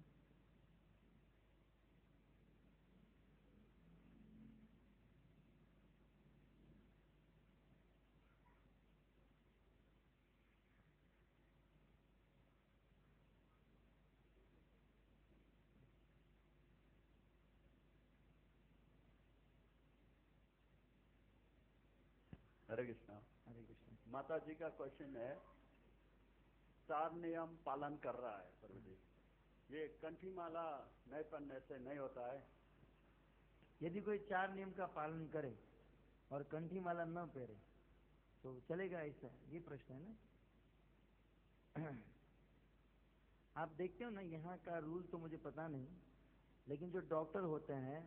हरे कृष्णा। हरे कृष्ण। माता जी का क्वेश्चन है, 4 नियम पालन कर रहा है प्रभु जी, ये कंठी माला नहीं पहनने से नहीं होता है? यदि कोई 4 नियम का पालन करे और कंठी माला न पहने तो चलेगा ऐसा? ये प्रश्न है ना। आप देखते हो ना, यहाँ का रूल तो मुझे पता नहीं, लेकिन जो डॉक्टर होते हैं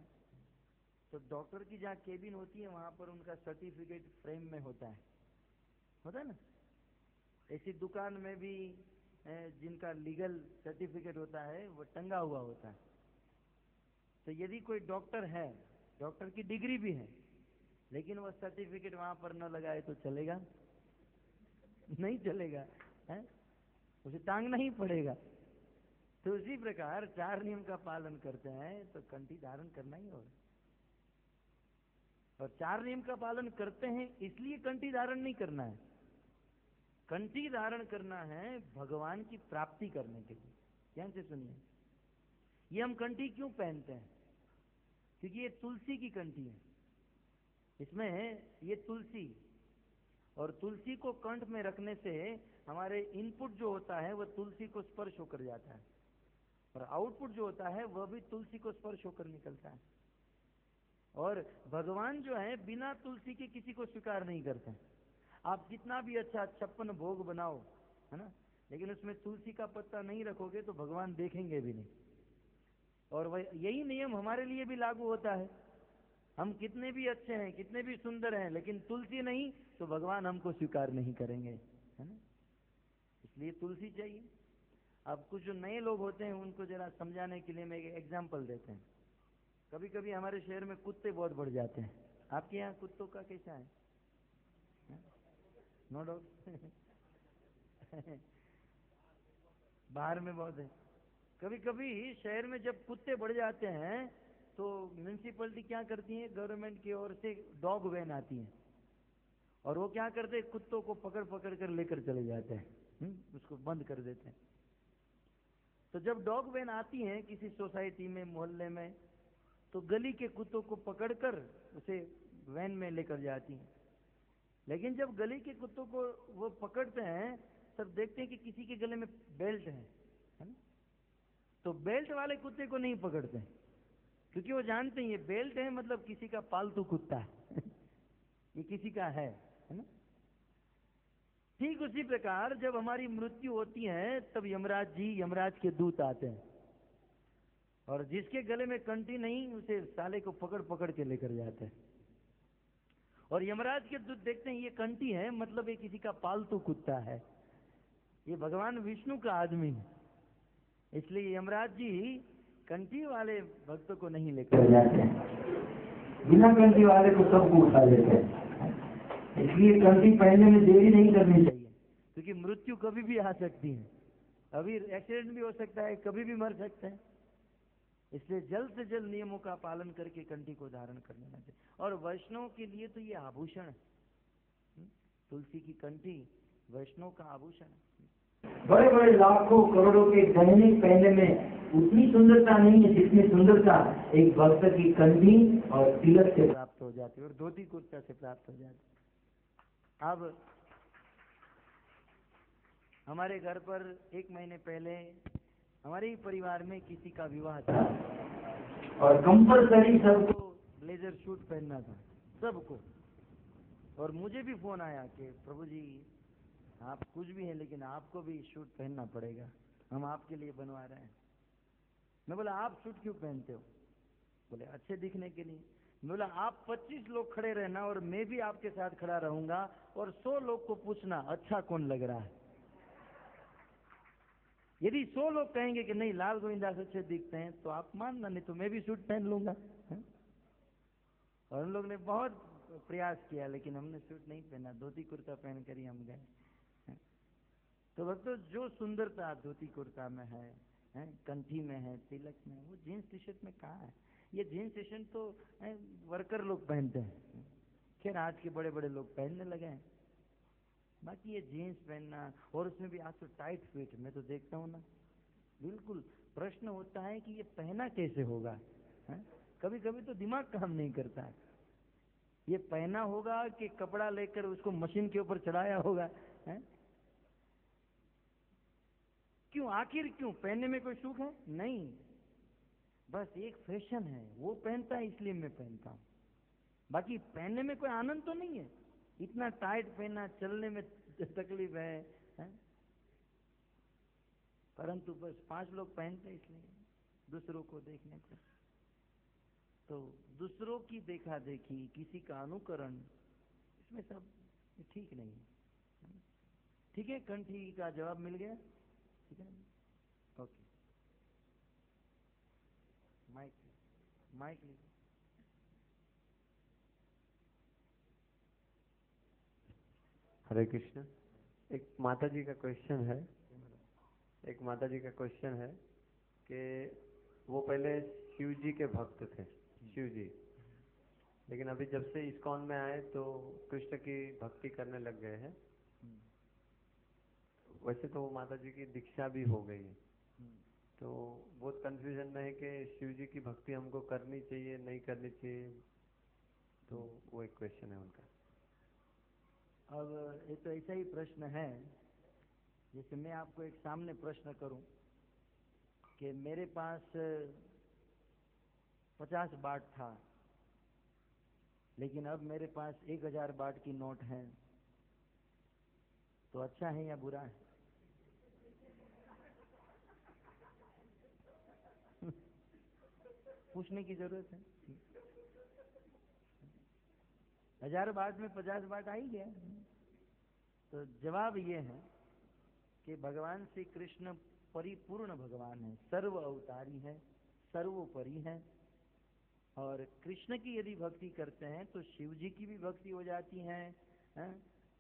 तो डॉक्टर की जहाँ केबिन होती है वहां पर उनका सर्टिफिकेट फ्रेम में होता है ना। ऐसी दुकान में भी जिनका लीगल सर्टिफिकेट होता है वो टंगा हुआ होता है। तो यदि कोई डॉक्टर है, डॉक्टर की डिग्री भी है, लेकिन वो सर्टिफिकेट वहां पर न लगाए तो चलेगा? नहीं चलेगा है? उसे टांगना ही पड़ेगा। तो उसी प्रकार 4 नियम का पालन करते हैं तो कंठी धारण करना ही होगा। और 4 नियम का पालन करते हैं इसलिए कंठी धारण नहीं करना है। कंठी धारण करना है भगवान की प्राप्ति करने के लिए। ध्यान से सुनिए, ये हम कंठी क्यों पहनते हैं? क्योंकि ये तुलसी की कंठी है। इसमें ये तुलसी, और तुलसी को कंठ में रखने से हमारे इनपुट जो होता है वह तुलसी को स्पर्श होकर जाता है, और आउटपुट जो होता है वह भी तुलसी को स्पर्श होकर निकलता है। और भगवान जो है बिना तुलसी के किसी को स्वीकार नहीं करते। आप जितना भी अच्छा 56 भोग बनाओ, है ना, लेकिन उसमें तुलसी का पत्ता नहीं रखोगे तो भगवान देखेंगे भी नहीं। और वह यही नियम हमारे लिए भी लागू होता है। हम कितने भी अच्छे हैं, कितने भी सुंदर हैं, लेकिन तुलसी नहीं तो भगवान हमको स्वीकार नहीं करेंगे, है ना। इसलिए तुलसी चाहिए। अब कुछ जो नए लोग होते हैं उनको जरा समझाने के लिए मैं एक एग्जाम्पल देते हैं। कभी कभी हमारे शहर में कुत्ते बहुत बढ़ जाते हैं। आपके यहाँ कुत्तों का कैसा है? नो डाउट बाहर में बहुत है। कभी कभी शहर में जब कुत्ते बढ़ जाते हैं तो म्यूनिसिपैलिटी क्या करती है, गवर्नमेंट की ओर से डॉग वैन आती है और वो क्या करते हैं, कुत्तों को पकड़ पकड़ कर लेकर चले जाते हैं, उसको बंद कर देते हैं। तो जब डॉग वैन आती है किसी सोसाइटी में, मोहल्ले में, तो गली के कुत्तों को पकड़कर उसे वैन में लेकर जाती है। लेकिन जब गली के कुत्तों को वो पकड़ते हैं तब देखते हैं कि किसी के गले में बेल्ट है ना। तो बेल्ट वाले कुत्ते को नहीं पकड़ते क्योंकि वो जानते हैं ये बेल्ट है मतलब किसी का पालतू कुत्ता है ये किसी का है ना। ठीक उसी प्रकार जब हमारी मृत्यु होती है तब यमराज जी, यमराज के दूत आते हैं और जिसके गले में कंठी नहीं उसे साले को पकड़ पकड़ के लेकर जाते हैं। और यमराज के दूत देखते हैं ये कंठी है मतलब ये किसी का पालतू कुत्ता है, ये भगवान विष्णु का आदमी है। इसलिए यमराज जी कंठी वाले भक्तों को नहीं लेकर जाते, बिना कंठी वाले को सबको उठा लेते हैं। इसलिए कंठी पहनने में देरी नहीं करनी चाहिए क्योंकि मृत्यु कभी भी आ सकती है। अभी एक्सीडेंट भी हो सकता है, कभी भी मर सकते हैं। इसलिए जल्द से जल्द नियमों का पालन करके कंठी को धारण कर लेना चाहिए। और वैष्णव के लिए तो ये आभूषण है, तुलसी की कंठी वैष्णव का आभूषण है। बड़े बड़े लाखों करोड़ों के गहने पहनने में उतनी सुंदरता नहीं है जितनी सुंदरता एक भक्त की कंठी और तिलक से प्राप्त हो जाती है और धोती कुर्ता से प्राप्त हो जाती है। अब हमारे घर पर 1 महीने पहले हमारे ही परिवार में किसी का विवाह था और कंपलसरी सबको ब्लेजर सूट पहनना था, सबको। और मुझे भी फोन आया कि प्रभु जी आप कुछ भी हैं लेकिन आपको भी सूट पहनना पड़ेगा, हम आपके लिए बनवा रहे हैं। मैं बोला आप सूट क्यों पहनते हो? बोले अच्छे दिखने के लिए। मैं बोला आप 25 लोग खड़े रहना और मैं भी आपके साथ खड़ा रहूंगा और 100 लोग को पूछना अच्छा कौन लग रहा है। यदि 100 लोग कहेंगे कि नहीं लाल गोविंदास अच्छे दिखते हैं तो आप मानना, नहीं तो मैं भी सूट पहन लूंगा। और हम लोग ने बहुत प्रयास किया लेकिन हमने सूट नहीं पहना, धोती कुर्ता पहन कर ही हम गए। तो भक्तों जो सुंदरता धोती कुर्ता में है, कंठी में है, तिलक में, वो जीन्स टी शर्ट में कहाँ है? ये जीन्स टी शर्ट तो वर्कर लोग पहनते हैं, खैर आज के बड़े बड़े लोग पहनने लगे हैं। बाकी ये जीन्स पहनना और उसमें भी आज तो टाइट फिट, मैं तो देखता हूँ ना, बिल्कुल प्रश्न होता है कि ये पहना कैसे होगा। कभी कभी तो दिमाग काम नहीं करता है, ये पहना होगा कि कपड़ा लेकर उसको मशीन के ऊपर चढ़ाया होगा है? क्यों, आखिर क्यों? पहनने में कोई सुख है? नहीं, बस एक फैशन है, वो पहनता है इसलिए मैं पहनता हूं। बाकी पहनने में कोई आनंद तो नहीं है। इतना टाइट पहना, चलने में तकलीफ है? परंतु बस 5 लोग पहनते इसलिए दूसरों को देखने को। तो दूसरों की देखा देखी, किसी का अनुकरण, इसमें सब ठीक नहीं है। ठीक है, कंठी का जवाब मिल गया? ठीक है, ओके। माइक लीजिए। हरे कृष्ण। एक माता जी का क्वेश्चन है, कि वो पहले शिव जी के भक्त थे, शिव जी, लेकिन अभी जब से इस्कॉन में आए तो कृष्ण की भक्ति करने लग गए हैं। वैसे तो माता जी की दीक्षा भी हो गई है, तो बहुत कंफ्यूजन में है कि शिव जी की भक्ति हमको करनी चाहिए नहीं करनी चाहिए, तो वो एक क्वेश्चन है उनका। अब ये तो ऐसा ही प्रश्न है जैसे मैं आपको एक सामने प्रश्न करूं कि मेरे पास 50 बाट था लेकिन अब मेरे पास 1000 बाट की नोट है, तो अच्छा है या बुरा है? पूछने की जरूरत है। 1000 बाट में 50 बाट आ ही गया। तो जवाब ये है कि भगवान श्री कृष्ण परिपूर्ण भगवान है, सर्व अवतारी है, सर्वोपरि है। और कृष्ण की यदि भक्ति करते हैं तो शिव जी की भी भक्ति हो जाती है,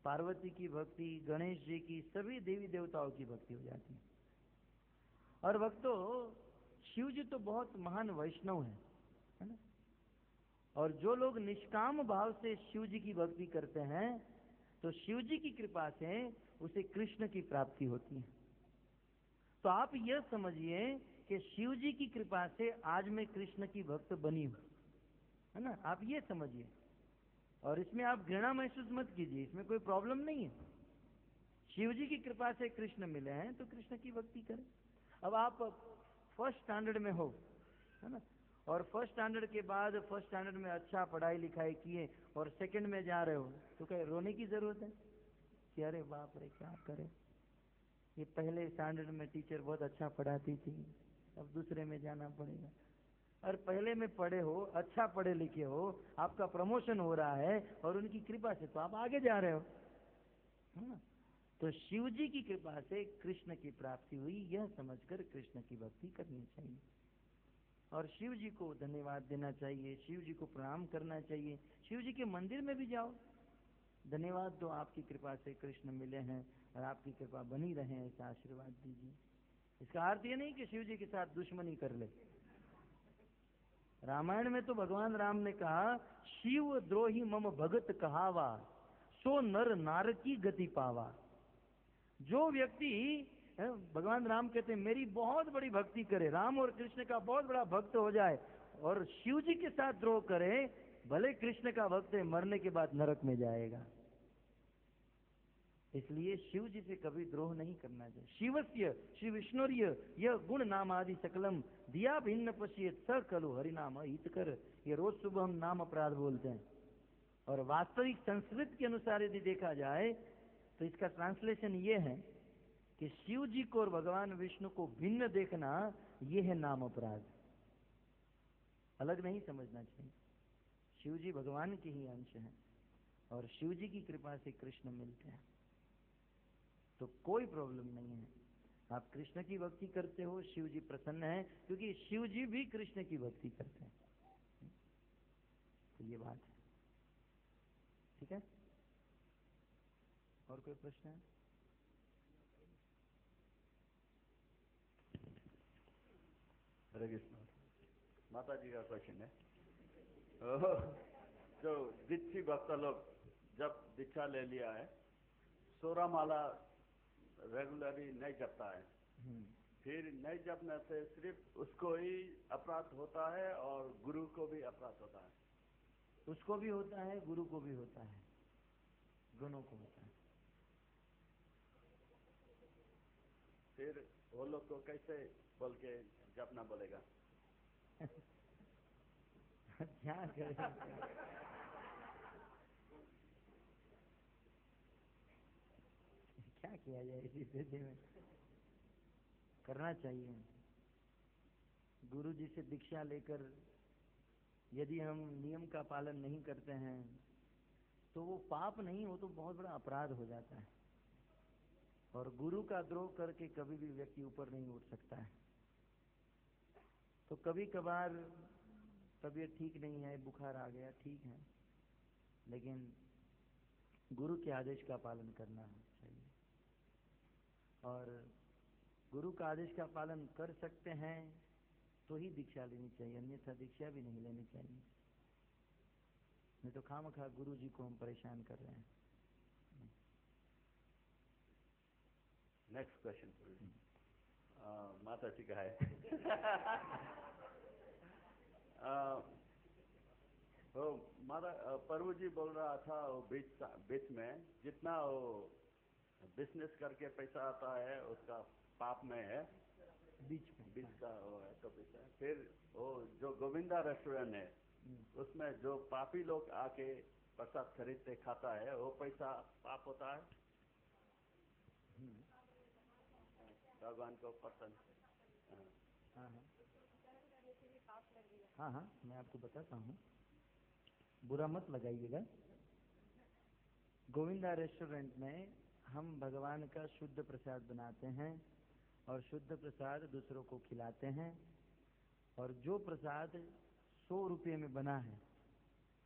पार्वती की भक्ति, गणेश जी की, सभी देवी देवताओं की भक्ति हो जाती है। और भक्तों, शिव जी तो बहुत महान वैष्णव है ना। और जो लोग निष्काम भाव से शिव जी की भक्ति करते हैं तो शिव जी की कृपा से उसे कृष्ण की प्राप्ति होती है। तो आप यह समझिए कि शिव जी की कृपा से आज मैं कृष्ण की भक्त बनी हूं, है ना। आप ये समझिए, और इसमें आप घृणा महसूस मत कीजिए, इसमें कोई प्रॉब्लम नहीं है। शिव जी की कृपा से कृष्ण मिले हैं तो कृष्ण की भक्ति करें। अब आप फर्स्ट स्टैंडर्ड में हो, है ना, और फर्स्ट स्टैंडर्ड के बाद फर्स्ट स्टैंडर्ड में अच्छा पढ़ाई लिखाई किए और सेकंड में जा रहे हो तो क्या रोने की जरूरत है कि अरे बाप रे क्या करे, ये पहले स्टैंडर्ड में टीचर बहुत अच्छा पढ़ाती थी, अब दूसरे में जाना पड़ेगा। और पहले में पढ़े हो, अच्छा पढ़े लिखे हो, आपका प्रमोशन हो रहा है और उनकी कृपा से तो आप आगे जा रहे हो, है ना। तो शिव जी की कृपा से कृष्ण की प्राप्ति हुई, यह समझकर कृष्ण की भक्ति करनी चाहिए और शिव जी को धन्यवाद देना चाहिए, शिव जी को प्रणाम करना चाहिए। शिव जी के मंदिर में भी जाओ, धन्यवाद दो, आपकी कृपा से कृष्ण मिले हैं और आपकी कृपा बनी रहे, ऐसा आशीर्वाद दीजिए। इसका अर्थ ये नहीं कि शिव जी के साथ दुश्मनी कर ले। रामायण में तो भगवान राम ने कहा, शिव द्रोही मम भगत कहावा, सो नर नार की गति पावा। जो व्यक्ति, भगवान राम कहते हैं, मेरी बहुत बड़ी भक्ति करे, राम और कृष्ण का बहुत बड़ा भक्त हो जाए और शिव जी के साथ द्रोह करे, भले कृष्ण का भक्त है, मरने के बाद नरक में जाएगा। इसलिए शिव जी से कभी द्रोह नहीं करना चाहिए। शिवस्य श्री विष्णुर्य यह गुण नाम आदि सकलम दिया भिन्न पश्येत स खलु हरिनाम हितकर। ये रोज सुबह हम नाम अपराध बोलते हैं और वास्तविक संस्कृत के अनुसार यदि देखा जाए तो इसका ट्रांसलेशन ये है कि शिव जी को और भगवान विष्णु को भिन्न देखना, ये है नाम अपराध। अलग नहीं समझना चाहिए। शिव जी भगवान के ही अंश हैं और शिव जी की कृपा से कृष्ण मिलते हैं, तो कोई प्रॉब्लम नहीं है। आप कृष्ण की भक्ति करते हो, शिव जी प्रसन्न है, क्योंकि शिव जी भी कृष्ण की भक्ति करते हैं। तो ये बात है, ठीक है। और कोई प्रश्न है? हरे कृष्ण। माता जी का क्वेश्चन है, जो दीक्षित भक्त लोग जब दीक्षा ले लिया है, 16 माला रेगुलरली नहीं जपता है, फिर नहीं जपने से सिर्फ उसको ही अपराध होता है और गुरु को भी अपराध होता है? उसको भी होता है, गुरु को भी होता है, दोनों को होता है। फिर वो लोग को कैसे बोल के जपना बोलेगा? क्या करें? क्या किया जाए इसी स्थिति में? करना चाहिए। गुरु जी से दीक्षा लेकर यदि हम नियम का पालन नहीं करते हैं तो वो पाप नहीं, हो तो बहुत बड़ा अपराध हो जाता है। और गुरु का द्रोह करके कभी भी व्यक्ति ऊपर नहीं उठ सकता है। तो कभी कभार तबीयत ठीक नहीं है, बुखार आ गया, ठीक है, लेकिन गुरु के आदेश का पालन करना चाहिए। और गुरु का आदेश का पालन कर सकते हैं तो ही दीक्षा लेनी चाहिए, अन्यथा दीक्षा भी नहीं लेनी चाहिए। नहीं तो खामखा गुरु जी को हम परेशान कर रहे हैं। नेक्स्ट क्वेश्चन माता जी का है। वो माता प्रभु जी बोल रहा था वो बीच में, जितना वो बिजनेस करके पैसा आता है उसका पाप में है, बीच का वो है तो पैसा। फिर वो जो गोविंदा रेस्टोरेंट है उसमें जो पापी लोग आके प्रसाद खरीदते खाता है, वो पैसा पाप होता है? भगवान को पसंद। हाँ, मैं आपको बताता हूँ, बुरा मत लगाइएगा। गोविंदा रेस्टोरेंट में हम भगवान का शुद्ध प्रसाद बनाते हैं और शुद्ध प्रसाद दूसरों को खिलाते हैं। और जो प्रसाद 100 रुपये में बना है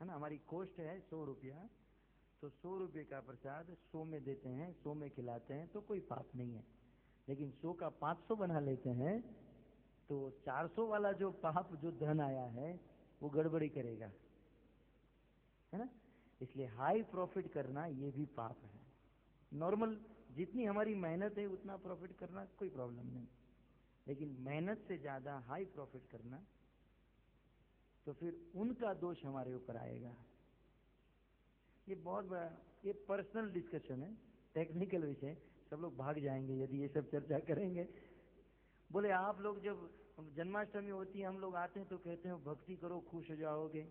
ना, हमारी कॉस्ट है 100 रुपया, तो 100 रुपये का प्रसाद 100 में देते हैं, 100 में खिलाते हैं, तो कोई पाप नहीं है। लेकिन 100 का 500 बना लेते हैं तो 400 वाला जो पाप, जो धन आया है, वो गड़बड़ी करेगा, है ना। इसलिए हाई प्रॉफिट करना ये भी पाप है। नॉर्मल जितनी हमारी मेहनत है उतना प्रॉफिट करना कोई प्रॉब्लम नहीं, लेकिन मेहनत से ज्यादा हाई प्रॉफिट करना, तो फिर उनका दोष हमारे ऊपर आएगा। ये बहुत बड़ा, ये पर्सनल डिस्कशन है, टेक्निकल विषय, सब लोग भाग जाएंगे यदि ये सब चर्चा करेंगे। बोले आप लोग जब जन्माष्टमी होती है हम लोग आते हैं तो कहते हैं भक्ति करो खुश हो जाओगे,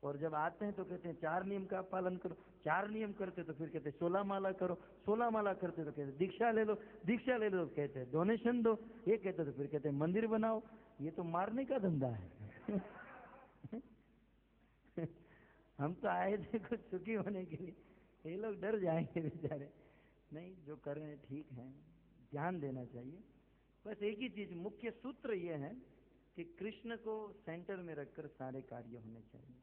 और जब आते हैं तो कहते हैं 4 नियम का पालन करो, 4 नियम करते तो फिर कहते हैं 16 माला करो, 16 माला करते तो कहते दीक्षा ले लो, दीक्षा ले लो तो कहते हैं डोनेशन दो, ये कहते तो फिर कहते हैं मंदिर बनाओ। ये तो मारने का धंधा है। हम तो आए थे कुछ सुखी होने के लिए, ये लोग डर जाएंगे बेचारे। नहीं, जो कर रहे हैं ठीक है, ध्यान देना चाहिए। बस एक ही चीज, मुख्य सूत्र ये है कि कृष्ण को सेंटर में रखकर सारे कार्य होने चाहिए,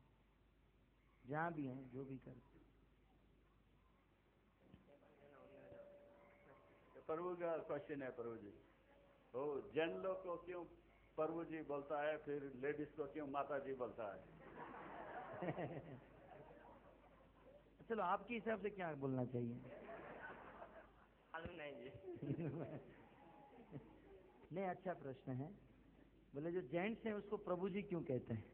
जहां भी हैं, जो भी करते। प्रभु का क्वेश्चन है प्रभु जी, तो जैन लोग को क्यों प्रभु जी बोलता है, फिर लेडीज को क्यों माता जी बोलता है? चलो आपके हिसाब से क्या बोलना चाहिए? नहीं जी। नहीं, अच्छा प्रश्न है। बोले जो जेंट्स हैं उसको प्रभु जी क्यों कहते हैं?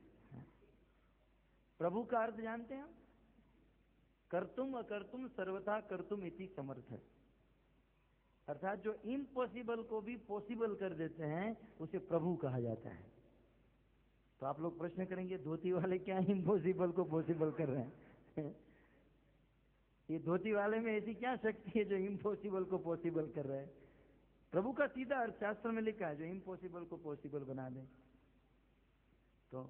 प्रभु का अर्थ जानते हैं? कर्तुम अकर्तुम सर्वथा कर्तुम इति समर्थ है। अर्थात जो इम्पॉसिबल को भी पॉसिबल कर देते हैं उसे प्रभु कहा जाता है। तो आप लोग प्रश्न करेंगे धोती वाले क्या इम्पॉसिबल को पॉसिबल कर रहे हैं? ये धोती वाले में ऐसी क्या शक्ति है जो इम्पॉसिबल को पॉसिबल कर रहा है? प्रभु का सीधा अर्थ शास्त्र में लिखा है, जो इम्पॉसिबल को पॉसिबल बना दे। तो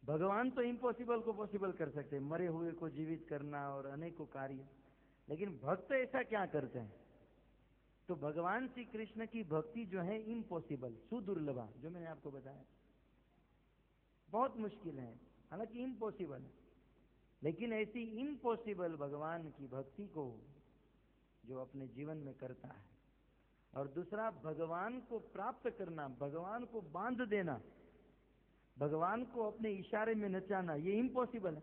भगवान तो इम्पॉसिबल को पॉसिबल कर सकते हैं, मरे हुए को जीवित करना और अनेकों कार्य, लेकिन भक्त ऐसा क्या करते हैं? तो भगवान श्री कृष्ण की भक्ति जो है इम्पॉसिबल, सुदुर्लभा, जो मैंने आपको बताया, बहुत मुश्किल है, हालांकि इम्पॉसिबल है, लेकिन ऐसी इम्पॉसिबल भगवान की भक्ति को जो अपने जीवन में करता है, और दूसरा भगवान को प्राप्त करना, भगवान को बांध देना, भगवान को अपने इशारे में नचाना, ये इम्पॉसिबल है,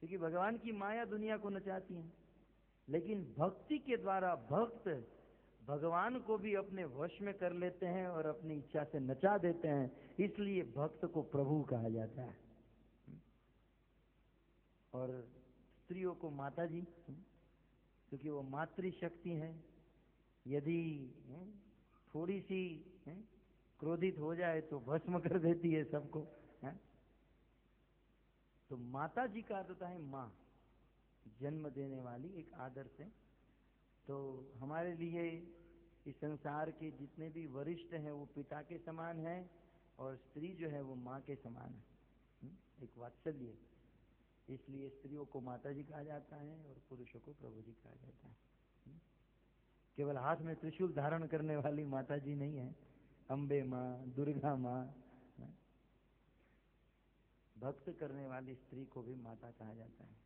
क्योंकि भगवान की माया दुनिया को नचाती है। लेकिन भक्ति के द्वारा भक्त भगवान को भी अपने वश में कर लेते हैं और अपनी इच्छा से नचा देते हैं, इसलिए भक्त को प्रभु कहा जाता है। और स्त्रियों को माता जी, क्योंकि वो मातृशक्ति है। यदि थोड़ी सी क्रोधित हो जाए तो भस्म कर देती है सबको, है? तो माता जी का अर्थ होता है माँ, जन्म देने वाली, एक आदर से। तो हमारे लिए इस संसार के जितने भी वरिष्ठ हैं वो पिता के समान है, और स्त्री जो है वो माँ के समान है, एक वात्सल्य। इसलिए स्त्रियों को माता जी कहा जाता है और पुरुषों को प्रभु जी कहा जाता है। केवल हाथ में त्रिशूल धारण करने वाली माता जी नहीं है, अम्बे माँ, दुर्गा माँ। भक्त करने वाली स्त्री को भी माता कहा जाता है,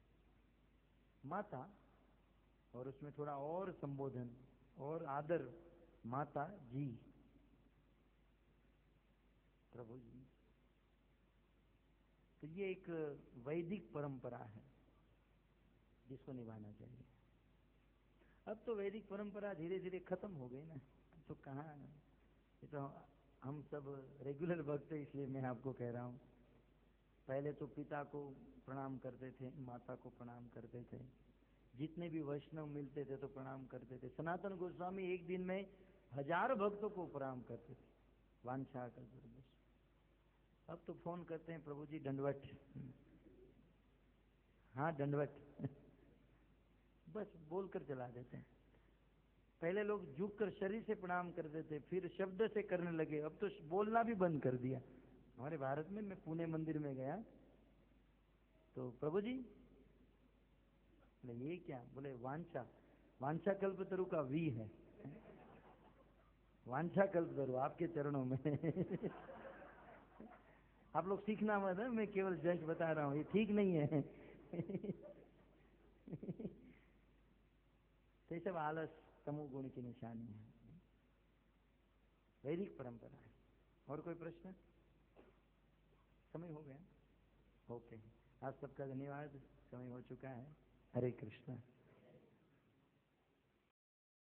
माता, और उसमें थोड़ा और संबोधन और आदर, माता जी, प्रभु जी। तो ये एक वैदिक परंपरा है जिसको निभाना चाहिए। अब तो वैदिक परंपरा धीरे धीरे खत्म हो गई ना, तो कहाँ, ये तो हम सब रेगुलर भक्त है, इसलिए मैं आपको कह रहा हूँ। पहले तो पिता को प्रणाम करते थे, माता को प्रणाम करते थे, जितने भी वैष्णव मिलते थे तो प्रणाम करते थे। सनातन गोस्वामी एक दिन में 1000 भक्तों को प्रणाम करते थे, वांछा कर। अब तो फोन करते हैं, प्रभु जी दंडवत, हाँ दंडवत, बस बोलकर चला देते हैं। पहले लोग झुककर शरीर से प्रणाम करते थे, फिर शब्द से करने लगे, अब तो बोलना भी बंद कर दिया। हमारे भारत में, मैं पुणे मंदिर में गया तो प्रभु जी, बोले ये क्या? बोले वांछा, वांछा कल्पतरु का वी है, वांछा कल्पतरु आपके चरणों में। आप लोग सीखना मत है, मैं केवल जस्ट बता रहा हूँ, ये ठीक नहीं है। तो ये सब आलस तमोगुण की निशानी है, वैदिक परंपरा है। और कोई प्रश्न? समय हो गया? ओके, आप सबका धन्यवाद, समय हो चुका है। हरे कृष्ण।